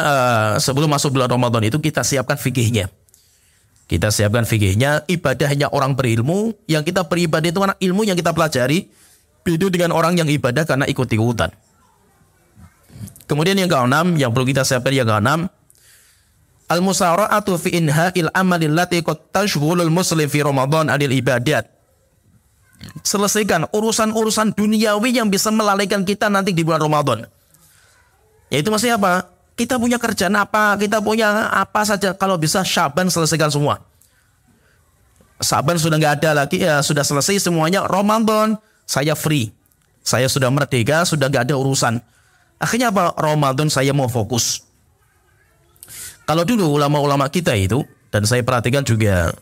sebelum masuk bulan Ramadan itu kita siapkan fikihnya. Kita siapkan fikihnya, ibadahnya orang berilmu, yang kita beribadah itu karena ilmu yang kita pelajari, beda dengan orang yang ibadah karena ikut-ikutan. Kemudian yang ke-6, yang perlu kita siapkan yang ke-6, al-musara'atu fi inha'il amalil lati qad tashghulul muslim fi Ramadan anil ibadat. Selesaikan urusan-urusan duniawi yang bisa melalaikan kita nanti di bulan Ramadan. Yaitu maksudnya apa? Kita punya kerjaan apa, kita punya apa saja. Kalau bisa Syaban selesaikan semua. Syaban sudah nggak ada lagi, ya sudah selesai semuanya. Ramadan saya free, saya sudah merdeka, sudah nggak ada urusan. Akhirnya apa? Ramadan saya mau fokus. Kalau dulu ulama-ulama kita itu, dan saya perhatikan juga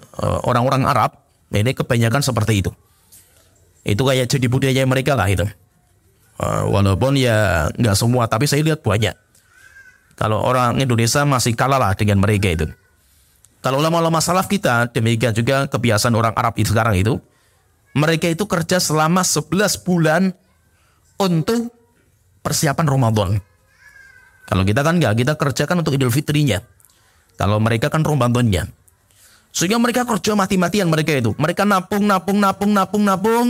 orang-orang Arab, ini kebanyakan seperti itu. Itu kayak jadi budaya mereka lah itu. Walaupun ya nggak semua, tapi saya lihat banyak. Kalau orang Indonesia masih kalah lah dengan mereka itu. Kalau ulama-ulama salaf kita, demikian juga kebiasaan orang Arab itu sekarang itu, mereka itu kerja selama 11 bulan untuk persiapan Ramadan. Kalau kita kan enggak, kita kerjakan untuk Idul Fitrinya. Kalau mereka kan Ramadannya. Sehingga mereka kerja mati-matian mereka itu. Mereka nabung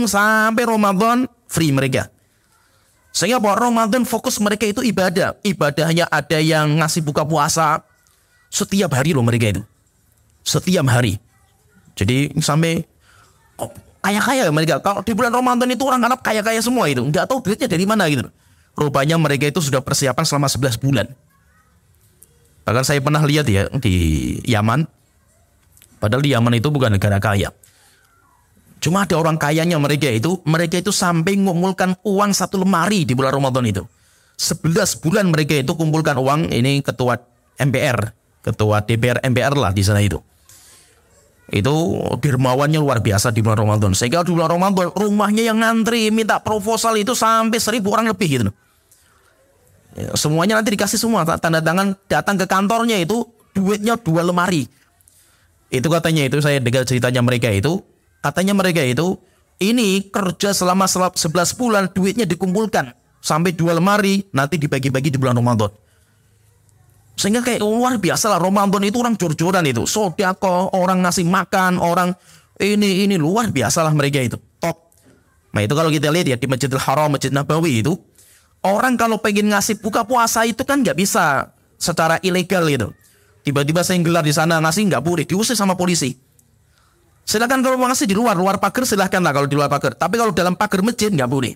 sampai Ramadan free mereka. Sehingga bahwa Ramadan fokus mereka itu ibadah. Ibadahnya ada yang ngasih buka puasa setiap hari loh mereka itu. Setiap hari. Jadi sampai kaya-kaya mereka. Kalau di bulan Ramadan itu orang Arab kaya-kaya semua itu. Nggak tahu duitnya dari mana gitu. Rupanya mereka itu sudah persiapan selama 11 bulan. Bahkan saya pernah lihat ya di Yaman. Padahal di Yaman itu bukan negara kaya. Cuma ada orang kayanya mereka itu sampai mengumpulkan uang 1 lemari di bulan Ramadan itu. 11 bulan mereka itu kumpulkan uang. Ini ketua MPR, ketua DPR MPR lah di sana itu. Itu dermawannya luar biasa di bulan Ramadan. Sehingga di bulan Ramadan rumahnya yang ngantri minta proposal itu sampai 1.000 orang lebih gitu. Ya, semuanya nanti dikasih semua tanda tangan, datang ke kantornya itu duitnya 2 lemari. Itu katanya itu saya dengar ceritanya mereka itu. Katanya mereka itu ini kerja selama 11 bulan duitnya dikumpulkan sampai 2 lemari nanti dibagi-bagi di bulan Ramadan. Sehingga kayak luar biasa lah Ramadan itu orang jor-joran itu. Sodako, orang ngasih makan, orang ini luar biasa lah mereka itu. Top. Nah itu kalau kita lihat ya di Masjidil Haram, Masjid Nabawi itu. Orang kalau pengen ngasih buka puasa itu kan nggak bisa secara ilegal gitu. Tiba-tiba saya gelar di sana ngasih nggak boleh, diusir sama polisi. Silakan kalau mau ngasih di luar pagar silahkan lah kalau di luar pagar. Tapi kalau dalam pagar masjid nggak boleh.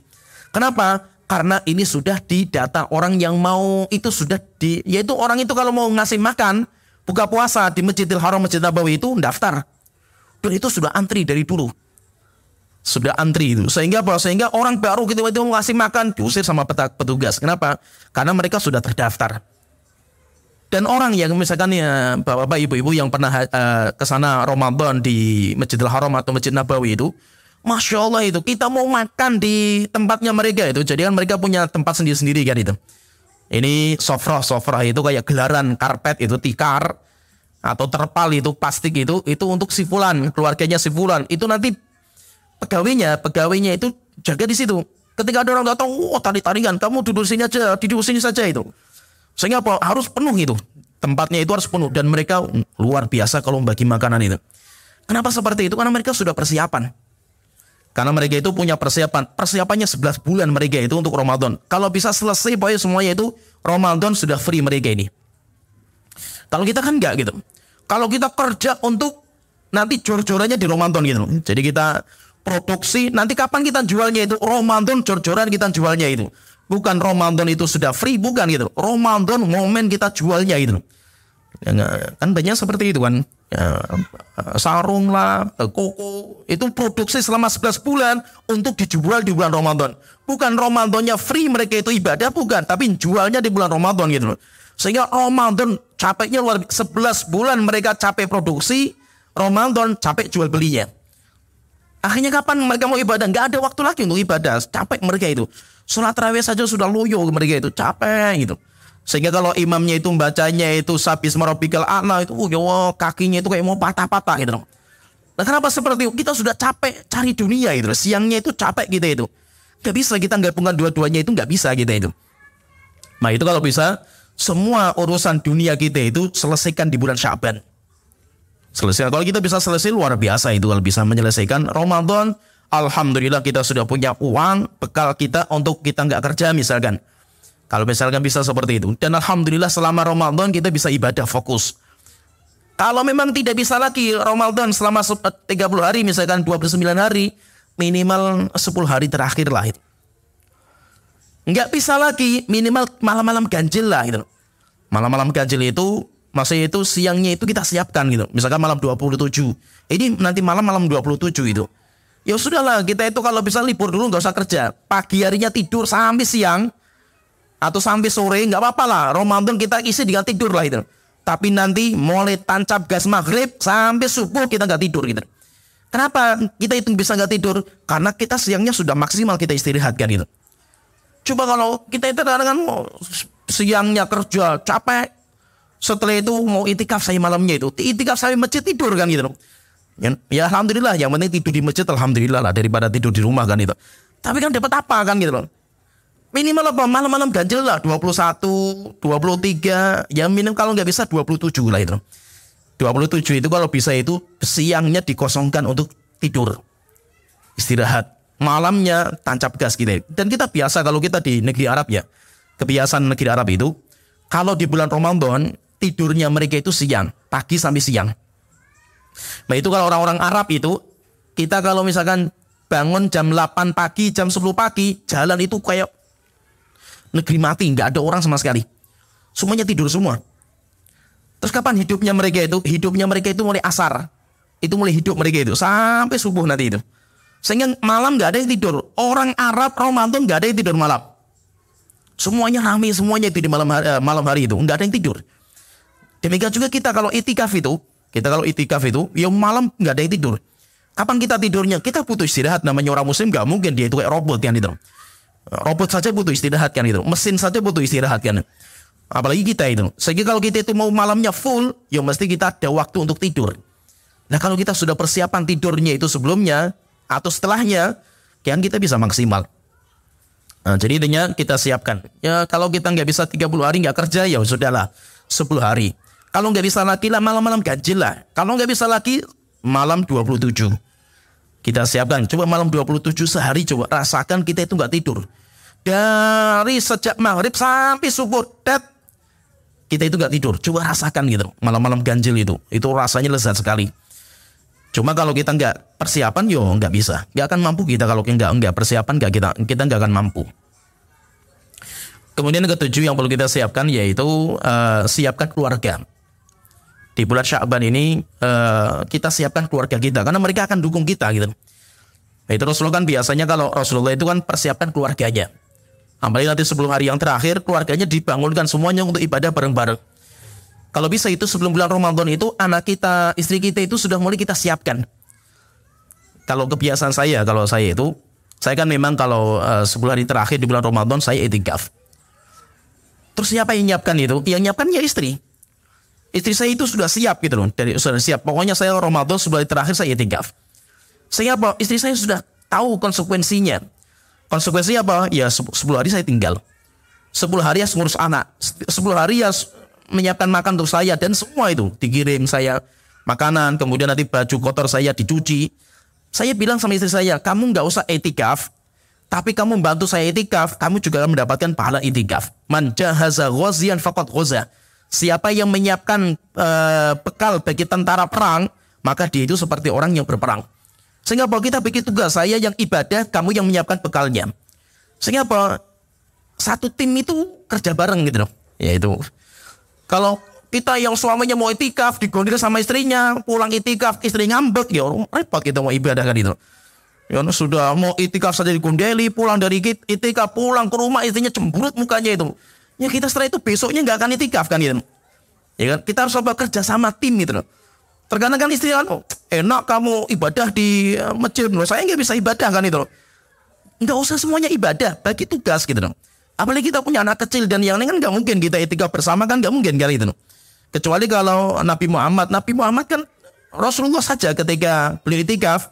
Kenapa? Karena ini sudah didata orang yang mau itu sudah yaitu orang itu kalau mau ngasih makan buka puasa di Masjidil Haram Masjid Nabawi itu daftar. Dan itu sudah antri dari dulu. Sudah antri itu. Sehingga apa? Sehingga orang baru gitu itu mau ngasih makan diusir sama petugas. Kenapa? Karena mereka sudah terdaftar. Dan orang yang misalkan ya bapak-bapak ibu-ibu yang pernah ke sana Ramadan di Masjidil Haram atau Masjid Nabawi itu, Masya Allah itu kita mau makan di tempatnya mereka itu. Jadi kan mereka punya tempat sendiri-sendiri kan itu. Ini sofrah itu kayak gelaran karpet itu tikar atau terpal itu plastik itu untuk si fulan, keluarganya si fulan. Itu nanti pegawainya itu jaga di situ. Ketika ada orang datang, tari-tarian, kamu duduk sini saja itu. Sehingga apa? Harus penuh itu. Tempatnya itu harus penuh. Dan mereka luar biasa kalau bagi makanan itu. Kenapa seperti itu? Karena mereka sudah persiapan. Karena mereka itu punya persiapan. Persiapannya 11 bulan mereka itu untuk Ramadan. Kalau bisa selesai pokoknya semuanya itu Ramadan sudah free mereka ini. Kalau kita kan enggak gitu. Kalau kita kerja untuk nanti jor-jorannya di Ramadan gitu. Jadi kita produksi. Nanti kapan kita jualnya itu? Ramadan jor-joran kita jualnya itu. Bukan Ramadan itu sudah free, bukan gitu. Ramadan momen kita jualnya itu. Ya, kan banyak seperti itu kan. Ya, sarung lah, koko. Itu produksi selama 11 bulan untuk dijual di bulan Ramadan. Bukan Ramadannya free mereka itu ibadah, bukan. Tapi jualnya di bulan Ramadan gitu. Sehingga Ramadan capeknya luar biasa. 11 bulan mereka capek produksi, Ramadan capek jual belinya. Akhirnya kapan mereka mau ibadah? Nggak ada waktu lagi untuk ibadah. Capek mereka itu. Sholat tarawih saja sudah loyo mereka itu. Capek gitu. Sehingga kalau imamnya itu bacanya itu Sabisma Rabbikal A'la itu kakinya itu kayak mau patah-patah gitu. Nah kenapa seperti itu? Kita sudah capek cari dunia itu. Siangnya itu capek kita itu. Nggak bisa kita gabungkan dua-duanya itu. Nggak bisa kita itu. Nah itu kalau bisa semua urusan dunia kita itu selesaikan di bulan Sya'ban. Selesai. Kalau kita bisa selesai luar biasa itu. Kalau bisa menyelesaikan Ramadan, alhamdulillah kita sudah punya uang bekal kita untuk kita nggak kerja misalkan. Kalau misalkan bisa seperti itu. Dan alhamdulillah selama Ramadan kita bisa ibadah fokus. Kalau memang tidak bisa lagi Ramadan selama 30 hari misalkan 29 hari minimal 10 hari terakhir lah itu. Nggak bisa lagi minimal malam-malam ganjil lah gitu. Malam-malam ganjil itu maksudnya itu siangnya itu kita siapkan gitu. Misalkan malam 27. Ini nanti malam 27 itu. Ya sudahlah kita itu kalau bisa libur dulu nggak usah kerja. Pagi harinya tidur sampai siang atau sampai sore nggak apa-apa lah. Ramadan kita isi dengan tidur lah itu. Tapi nanti mulai tancap gas maghrib sampai subuh kita nggak tidur gitu. Kenapa kita itu bisa nggak tidur? Karena kita siangnya sudah maksimal kita istirahat kan itu. Coba kalau kita itu kadang-kadang siangnya kerja capek, setelah itu mau itikaf saya malamnya itu, itikaf saya masjid tidur kan gitu. Ya alhamdulillah, yang penting tidur di masjid alhamdulillah lah daripada tidur di rumah kan itu. Tapi kan dapat apa kan gitu loh. Minimal apa? Malam-malam ganjil lah 21, 23, ya minim kalau nggak bisa 27 lah itu. 27 itu kalau bisa itu siangnya dikosongkan untuk tidur. Istirahat. Malamnya tancap gas kita. Dan kita biasa kalau kita di negeri Arab ya. Kebiasaan negeri Arab itu kalau di bulan Ramadan tidurnya mereka itu siang, pagi sampai siang. Nah itu kalau orang-orang Arab itu kita kalau misalkan bangun jam 8 pagi, jam 10 pagi, jalan itu kayak negeri mati, nggak ada orang sama sekali. Semuanya tidur semua. Terus kapan hidupnya mereka itu? Hidupnya mereka itu mulai asar. Itu mulai hidup mereka itu sampai subuh nanti itu. Sehingga malam nggak ada yang tidur. Orang Arab Ramadan nggak ada yang tidur malam. Semuanya ramai, semuanya itu di malam hari itu nggak ada yang tidur. Demikian juga kita kalau itikaf itu, ya malam nggak ada yang tidur. Kapan kita tidurnya? Kita butuh istirahat. Namanya orang Muslim nggak mungkin dia itu kayak robot kan itu. Robot saja butuh istirahat kan itu. Mesin saja butuh istirahat kan. Apalagi kita itu. Sehingga kalau kita itu mau malamnya full, ya mesti kita ada waktu untuk tidur. Nah kalau kita sudah persiapan tidurnya itu sebelumnya atau setelahnya, kan kita bisa maksimal. Nah, jadi intinya kita siapkan. Ya kalau kita nggak bisa 30 hari nggak kerja, ya sudahlah 10 hari. Kalau nggak bisa lagi lah malam-malam ganjil lah. Kalau nggak bisa lagi malam 27. Kita siapkan. Coba malam 27 sehari coba rasakan kita itu nggak tidur. Dari sejak maghrib sampai subuh, kita itu nggak tidur. Coba rasakan gitu. Malam-malam ganjil itu rasanya lezat sekali. Cuma kalau kita nggak persiapan, yo nggak bisa. Nggak akan mampu kita kalau nggak persiapan, kita nggak akan mampu. Kemudian yang ketujuh yang perlu kita siapkan yaitu siapkan keluarga. Di bulan Sya'ban ini kita siapkan keluarga kita karena mereka akan dukung kita gitu. Nah, itu Rasulullah kan biasanya kalau Rasulullah itu kan persiapkan keluarganya. Apalagi nanti 10 hari yang terakhir keluarganya dibangunkan semuanya untuk ibadah bareng-bareng. Kalau bisa itu sebelum bulan Ramadan itu anak kita, istri kita itu sudah mulai kita siapkan. Kalau kebiasaan saya, saya kan memang kalau 10 hari terakhir di bulan Ramadan saya itikaf. Terus siapa yang nyiapkan itu? Yang nyiapkan ya istri. Istri saya itu sudah siap gitu loh. Sudah siap. Pokoknya saya Ramadan 10 hari terakhir saya itikaf. Sehingga apa? Istri saya sudah tahu konsekuensinya. Konsekuensinya apa? Ya 10 hari saya tinggal. 10 hari ya ngurus anak. 10 hari ya menyiapkan makan untuk saya. Dan semua itu dikirim saya makanan. Kemudian nanti baju kotor saya dicuci. Saya bilang sama istri saya, kamu nggak usah itikaf. Tapi kamu bantu saya itikaf. Kamu juga akan mendapatkan pahala itikaf. Man jahaza ghaziyan faqad ghaza. Siapa yang menyiapkan bekal bagi tentara perang, maka dia itu seperti orang yang berperang. Sehingga apa? Kita bikin tugas, saya yang ibadah, kamu yang menyiapkan bekalnya. Sehingga apa? Satu tim itu kerja bareng gitu loh. Ya itu. Kalau kita yang suaminya mau itikaf, digondol sama istrinya, pulang itikaf, istri ngambek, ya repot kita mau ibadah kan itu. Ya sudah mau itikaf saja digondeli, pulang dari itikaf, pulang ke rumah istrinya cemberut mukanya itu. Ya kita setelah itu besoknya nggak akan itikaf kan gitu. Ya kan? Kita harus coba kerja sama tim gitu loh. Terkadang kan istri kan, enak kamu ibadah di masjid, saya nggak bisa ibadah kan itu. Nggak usah semuanya ibadah, bagi tugas gitu loh. Apalagi kita punya anak kecil dan yang lain kan nggak mungkin kita itikaf bersama kan nggak mungkin kali itu loh. Kecuali kalau Nabi Muhammad kan Rasulullah saja ketika beliau itikaf,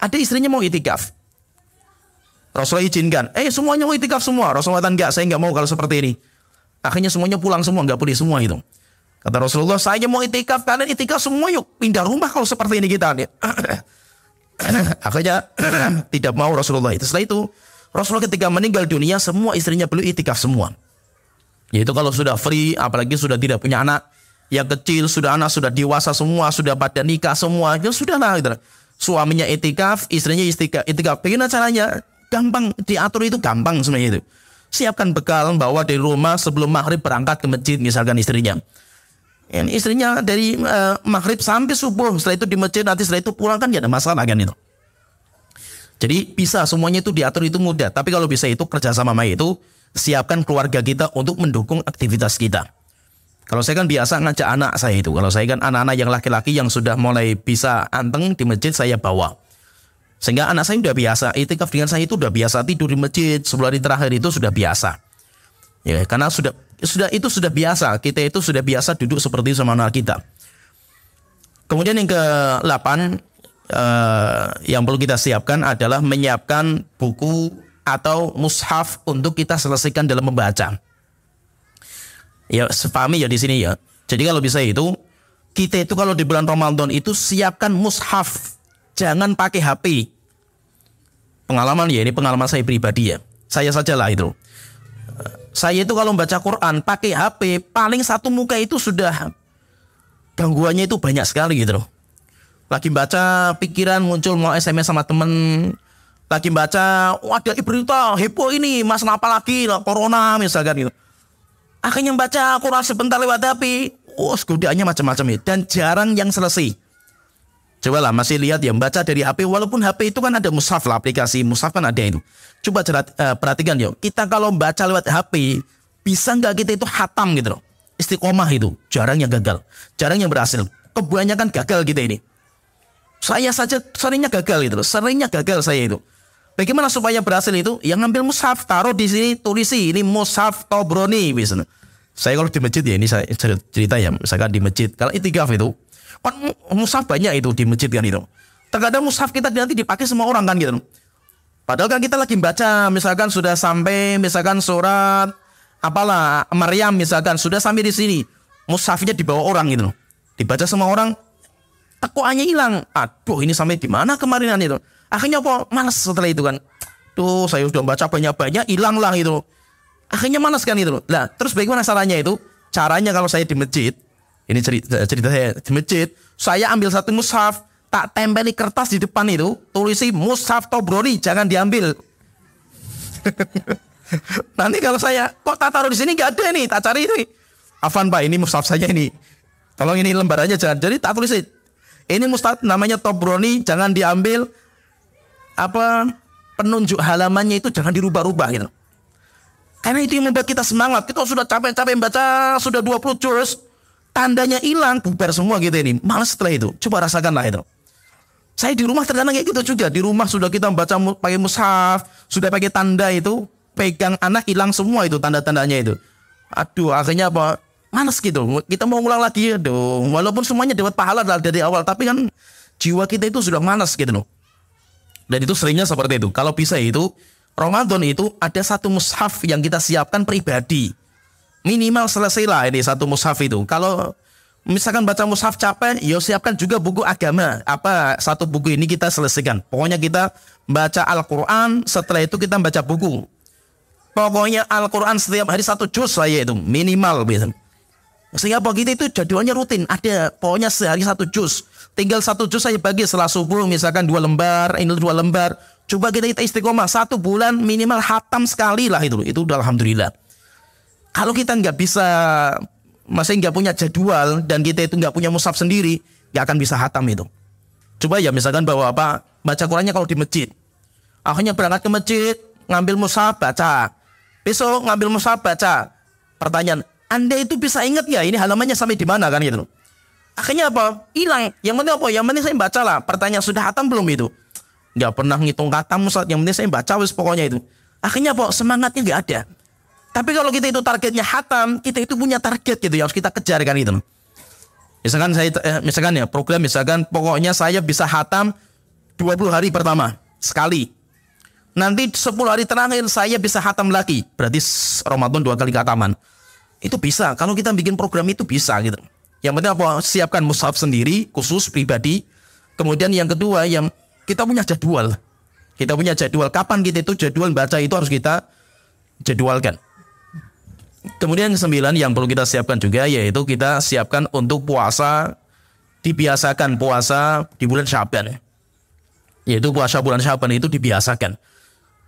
ada istrinya mau itikaf. Rasulullah izinkan, semuanya mau itikaf semua. Rasulullah katakan enggak, saya nggak mau kalau seperti ini. Akhirnya semuanya pulang semua, nggak boleh semua itu. Kata Rasulullah, saya mau itikaf, kalian itikaf semua yuk pindah rumah kalau seperti ini kita. Akhirnya tidak mau Rasulullah itu. Setelah itu Rasulullah ketika meninggal dunia semua istrinya beliau itikaf semua. Yaitu kalau sudah free, apalagi sudah tidak punya anak yang kecil, sudah anak sudah dewasa semua, sudah pada nikah semua, ya sudahlah gitu. Suaminya itikaf, istrinya itikaf. Bagaimana caranya? Gampang diatur itu gampang sebenarnya itu. Siapkan bekal, bawa dari rumah sebelum maghrib berangkat ke masjid misalkan istrinya. Ya, istrinya dari maghrib sampai subuh, setelah itu di masjid, nanti setelah itu pulang kan ya ada masalah kan itu. Jadi bisa semuanya itu diatur itu mudah. Tapi kalau bisa itu kerjasama itu siapkan keluarga kita untuk mendukung aktivitas kita. Kalau saya kan biasa ngajak anak saya itu. Kalau saya kan anak-anak yang laki-laki yang sudah mulai bisa anteng di masjid saya bawa. Sehingga anak saya sudah biasa. Itikaf dengan saya itu sudah biasa tidur di masjid. 10 hari terakhir itu sudah biasa. Ya, karena sudah biasa. Kita itu sudah biasa duduk seperti itu sama anak kita. Kemudian yang ke-8 yang perlu kita siapkan adalah menyiapkan buku atau mushaf untuk kita selesaikan dalam membaca. Ya, sepahami ya di sini ya. Jadi kalau bisa itu, kita itu kalau di bulan Ramadan itu siapkan mushaf. Jangan pakai HP. Pengalaman ya, ini pengalaman saya pribadi ya. Saya sajalah itu. Saya itu kalau membaca Quran pakai HP, paling satu muka itu sudah gangguannya itu banyak sekali gitu loh. Lagi baca pikiran muncul mau SMS sama temen. Lagi baca, ada berita heboh ini, masalah apa lagi, corona misalkan gitu. Akhirnya baca Quran sebentar lewat HP, godaannya macam-macam ya. Dan jarang yang selesai. Cobalah masih lihat ya, baca dari HP, walaupun HP itu kan ada mushaf lah, aplikasi mushaf kan ada itu. Coba perhatikan ya, kita kalau baca lewat HP, bisa nggak kita itu hatam gitu loh. Istiqomah itu, jarang yang gagal, jarang yang berhasil. Kebanyakan gagal kita ini. Saya saja seringnya gagal gitu loh, seringnya gagal saya itu. Bagaimana supaya berhasil itu? Yang ngambil mushaf, taruh di sini, tulisi ini mushaf Tobroni misalnya. Saya kalau di masjid ya, ini saya cerita ya, misalkan di masjid, kalau itikaf itu, kan mushaf banyak itu di masjid kan itu. Terkadang mushaf kita nanti dipakai semua orang kan gitu. Padahal kan kita lagi baca, misalkan sudah sampai, misalkan surat apalah Maryam misalkan sudah sampai di sini, mushafnya dibawa orang gitu, dibaca semua orang. Tekoannya hilang. Aduh, ini sampai di mana kemarinan itu? Akhirnya apa? Malas setelah itu kan. Tuh, saya sudah baca banyak-banyak, hilang lah itu. Akhirnya malas kan itu. Nah, terus bagaimana caranya itu? Caranya kalau saya di masjid, ini cerita saya di masjid, saya ambil satu mushaf, tak tempeli kertas di depan itu, tulisi mushaf Tobroni, jangan diambil. Nanti kalau saya, kok tak taruh di sini nggak ada nih, tak cari itu. Afan Pak, ini mushaf saya ini. Tolong ini lembarannya jangan. Jadi tak tulis ini mushaf namanya Tobroni, jangan diambil. Penunjuk halamannya itu jangan dirubah-rubah gitu. Karena itu yang membuat kita semangat. Kita sudah capek-capek baca, sudah 20 juz, tandanya hilang, bubar semua gitu ini. Malas setelah itu. Coba rasakanlah itu. Saya di rumah terkadang kayak gitu juga. Di rumah sudah kita baca pakai mushaf, sudah pakai tanda itu, pegang anak hilang semua itu tanda-tandanya itu. Aduh, akhirnya apa? Malas gitu. Kita mau ngulang lagi, aduh. Walaupun semuanya dapat pahala dari awal, tapi kan jiwa kita itu sudah malas gitu loh. Dan itu seringnya seperti itu. Kalau bisa itu, Ramadan itu ada satu mushaf yang kita siapkan pribadi. Minimal selesailah ini satu mushaf itu. Kalau misalkan baca mushaf capek, ya siapkan juga buku agama. Satu buku ini kita selesaikan. Pokoknya kita baca Al-Quran, setelah itu kita baca buku. Pokoknya Al-Quran setiap hari satu juz saya itu, minimal gitu. Sehingga kita itu jadwalnya rutin. Ada pokoknya sehari satu juz. Tinggal satu juz saya bagi setelah subuh, misalkan 2 lembar, ini 2 lembar. Coba kita istiqomah 1 bulan minimal hatam sekali lah itu udah alhamdulillah. Kalau kita nggak bisa, masih nggak punya jadwal dan kita itu nggak punya mushaf sendiri, nggak akan bisa hatam itu. Coba ya misalkan bawa baca Qurannya kalau di masjid. Akhirnya berangkat ke masjid, ngambil mushaf baca. Besok ngambil mushaf baca. Pertanyaan, Anda itu bisa ingat ya ini halamannya sampai di mana kan gitu. Akhirnya apa? Hilang. Yang penting apa? Yang penting saya baca lah. Pertanyaan sudah hatam belum itu? Nggak pernah ngitung khatam Ustaz. Yang penting saya baca wis pokoknya itu. Akhirnya apa? Semangatnya nggak ada. Tapi kalau kita itu targetnya hatam, kita itu punya target gitu yang harus kita kejar kan gitu. Misalkan ya program misalkan pokoknya saya bisa hatam 20 hari pertama sekali. Nanti 10 hari terakhir saya bisa hatam lagi. Berarti Ramadan 2 kali khataman. Itu bisa. Kalau kita bikin program itu bisa gitu. Yang penting apa? Siapkan mushaf sendiri, khusus, pribadi. Kemudian yang kedua, yang kita punya jadwal. Kita punya jadwal. Kapan kita itu jadwal baca itu harus kita jadwalkan. Kemudian yang 9 yang perlu kita siapkan juga, yaitu kita siapkan untuk puasa. Dibiasakan puasa di bulan Syaban. Yaitu puasa bulan Syaban itu dibiasakan.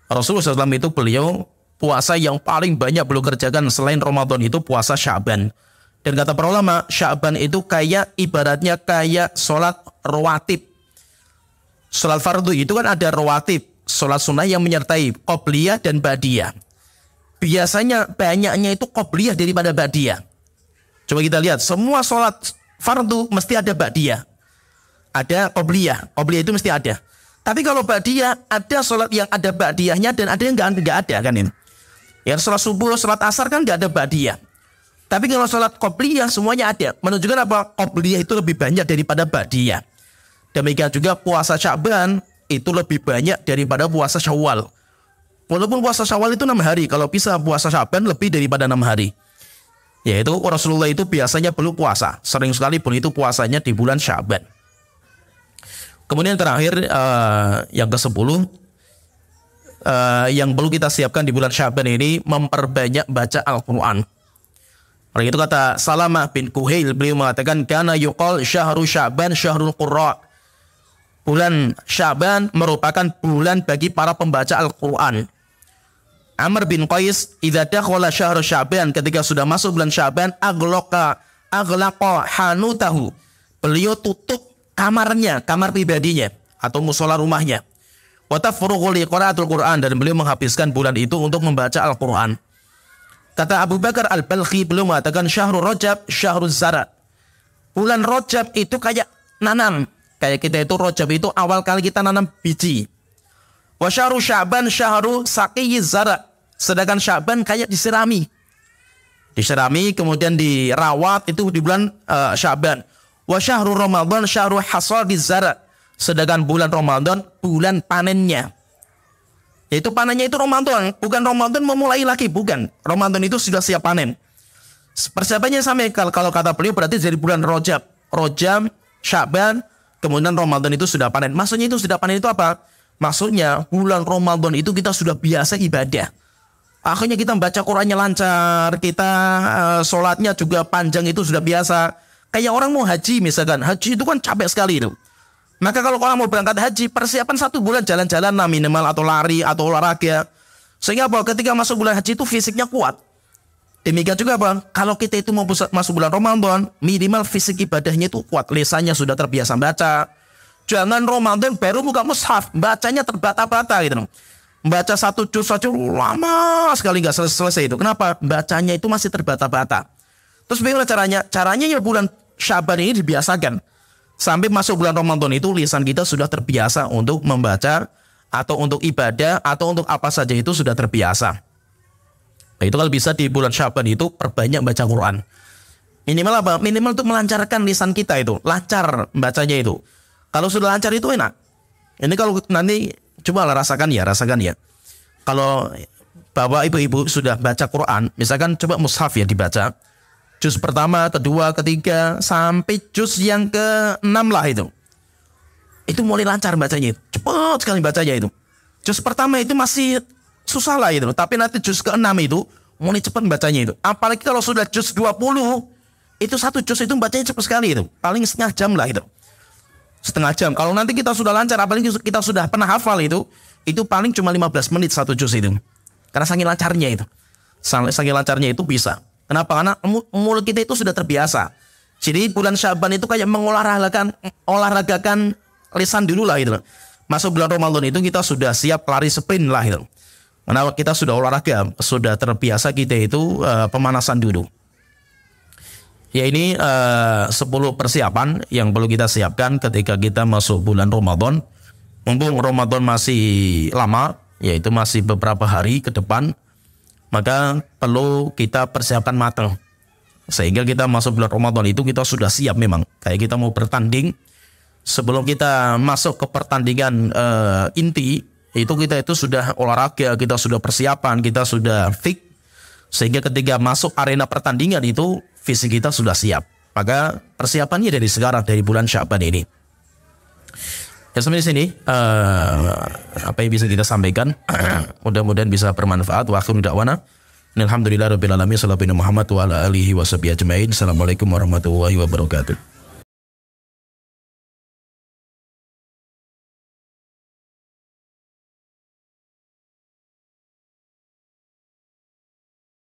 Rasulullah SAW itu beliau puasa yang paling banyak beliau kerjakan selain Ramadan itu puasa Syaban. Dan kata para ulama, Syaban itu kayak ibaratnya kayak sholat rawatib. Sholat fardu itu kan ada rawatib, sholat sunnah yang menyertai qobliyah dan ba'diyah. Biasanya banyaknya itu qobliyah daripada ba'diyah. Coba kita lihat, semua sholat fardu mesti ada ba'diyah, ada qobliyah. Qobliyah itu mesti ada. Tapi kalau ba'diyah, ada sholat yang ada ba'diyahnya dan ada yang nggak ada kan ini. Ya sholat subuh, sholat asar kan nggak ada ba'diyah. Tapi kalau sholat qobliyah semuanya ada. Menunjukkan apa? Qobliyah itu lebih banyak daripada ba'diyah. Demikian juga puasa Sya'ban itu lebih banyak daripada puasa Syawal. Walaupun puasa Syawal itu 6 hari, kalau bisa puasa Sya'ban lebih daripada 6 hari. Yaitu Rasulullah itu biasanya belum puasa. Sering sekali pun itu puasanya di bulan Sya'ban. Kemudian terakhir yang ke-10 yang perlu kita siapkan di bulan Sya'ban ini memperbanyak baca Al-Quran. Oleh itu kata Salamah bin Kuhail, beliau mengatakan kana yuqal syahru Sya'ban syahrul qurra. Bulan Sya'ban merupakan bulan bagi para pembaca Al-Quran. Amr bin Qais idza dakhala syahr Sya'ban, ketika sudah masuk bulan Sya'ban, aghlaqa hanutahu. Beliau tutup kamarnya, kamar pribadinya atau musola rumahnya. Wa tafruqu li qiraatul Qur'an, dan beliau menghabiskan bulan itu untuk membaca Al-Qur'an. Kata Abu Bakar Al-Balkhi, beliau mengatakan syahrul Rajab syahrul zara. Bulan Rajab itu kayak nanam. Kayak kita itu Rajab itu awal kali kita nanam biji. Wa syahru Sya'ban syahru saqiyiz zara. Sedangkan Sya'ban kayak disirami. Disirami kemudian dirawat itu di bulan Sya'ban. Wa syahru Ramadan syahru hasadiz zara. Sedangkan bulan Ramadan bulan panennya. Yaitu panennya itu Ramadan, bukan Ramadan memulai lagi, bukan. Ramadan itu sudah siap panen. Persiapannya sampai kalau kata beliau berarti dari bulan Rajab, Sya'ban, kemudian Ramadan itu sudah panen. Maksudnya itu sudah panen itu apa? Maksudnya bulan Ramadan itu kita sudah biasa ibadah. Akhirnya kita membaca Qur'annya lancar, kita sholatnya juga panjang, itu sudah biasa. Kayak orang mau haji misalkan, haji itu kan capek sekali itu. Maka kalau orang mau berangkat haji, persiapan 1 bulan jalan-jalan lah minimal, atau lari, atau olahraga. Sehingga apa? Ketika masuk bulan haji itu fisiknya kuat. Demikian juga apa? Kalau kita itu mau masuk bulan Ramadan, minimal fisik ibadahnya itu kuat. Lisannya sudah terbiasa baca. Jangan Ramadan baru buka mushaf, bacanya terbata-bata gitu. Baca 1 juz saja lama sekali nggak selesai itu. Kenapa? Bacanya itu masih terbata-bata. Terus bagaimana caranya? Caranya ya bulan Sya'ban ini dibiasakan. Sampai masuk bulan Ramadan itu lisan kita sudah terbiasa untuk membaca, atau untuk ibadah, atau untuk apa saja itu sudah terbiasa. Nah, itu kalau bisa di bulan Sya'ban itu perbanyak baca Quran. Minimal apa? Minimal untuk melancarkan lisan kita itu. Lancar bacanya itu. Kalau sudah lancar itu enak. Ini kalau nanti coba rasakan ya. Kalau bapak ibu-ibu sudah baca Quran, misalkan coba mushaf ya dibaca. Juz pertama, kedua, ketiga, sampai juz yang ke-6 lah itu. Itu mulai lancar bacanya. Cepat sekali bacanya itu. Juz pertama itu masih susah lah itu. Tapi nanti juz ke-6 itu mulai cepat bacanya itu. Apalagi kalau sudah juz 20, itu 1 juz itu bacanya cepat sekali itu. Paling setengah jam lah itu. Setengah jam. Kalau nanti kita sudah lancar, apalagi kita sudah pernah hafal itu paling cuma 15 menit 1 juz itu. Karena saking lancarnya itu. Saking lancarnya itu bisa. Kenapa? Karena mulut kita itu sudah terbiasa. Jadi bulan Sya'ban itu kayak olahragakan lisan dulu lah gitu. Masuk bulan Ramadan itu kita sudah siap lari sprint lah gitu. Karena kita sudah olahraga, sudah terbiasa kita itu pemanasan dulu. Ya ini 10 persiapan yang perlu kita siapkan ketika kita masuk bulan Ramadan. Mumpung Ramadan masih lama, yaitu masih beberapa hari ke depan, maka perlu kita persiapkan matang. Sehingga kita masuk bulan Ramadan itu kita sudah siap memang. Kayak kita mau bertanding, sebelum kita masuk ke pertandingan inti, itu kita itu sudah olahraga, kita sudah persiapan, kita sudah fit. Sehingga ketika masuk arena pertandingan itu, fisik kita sudah siap. Maka persiapannya dari sekarang, dari bulan Sya'ban ini. Ya sampai di sini apa yang bisa kita sampaikan. Mudah-mudahan bisa bermanfaat. Wa akhiru da'wana alhamdulillahirabbil alamin. Sallallahu Muhammad wa ala alihi washabihi ajmain. Assalamualaikum warahmatullahi wabarakatuh.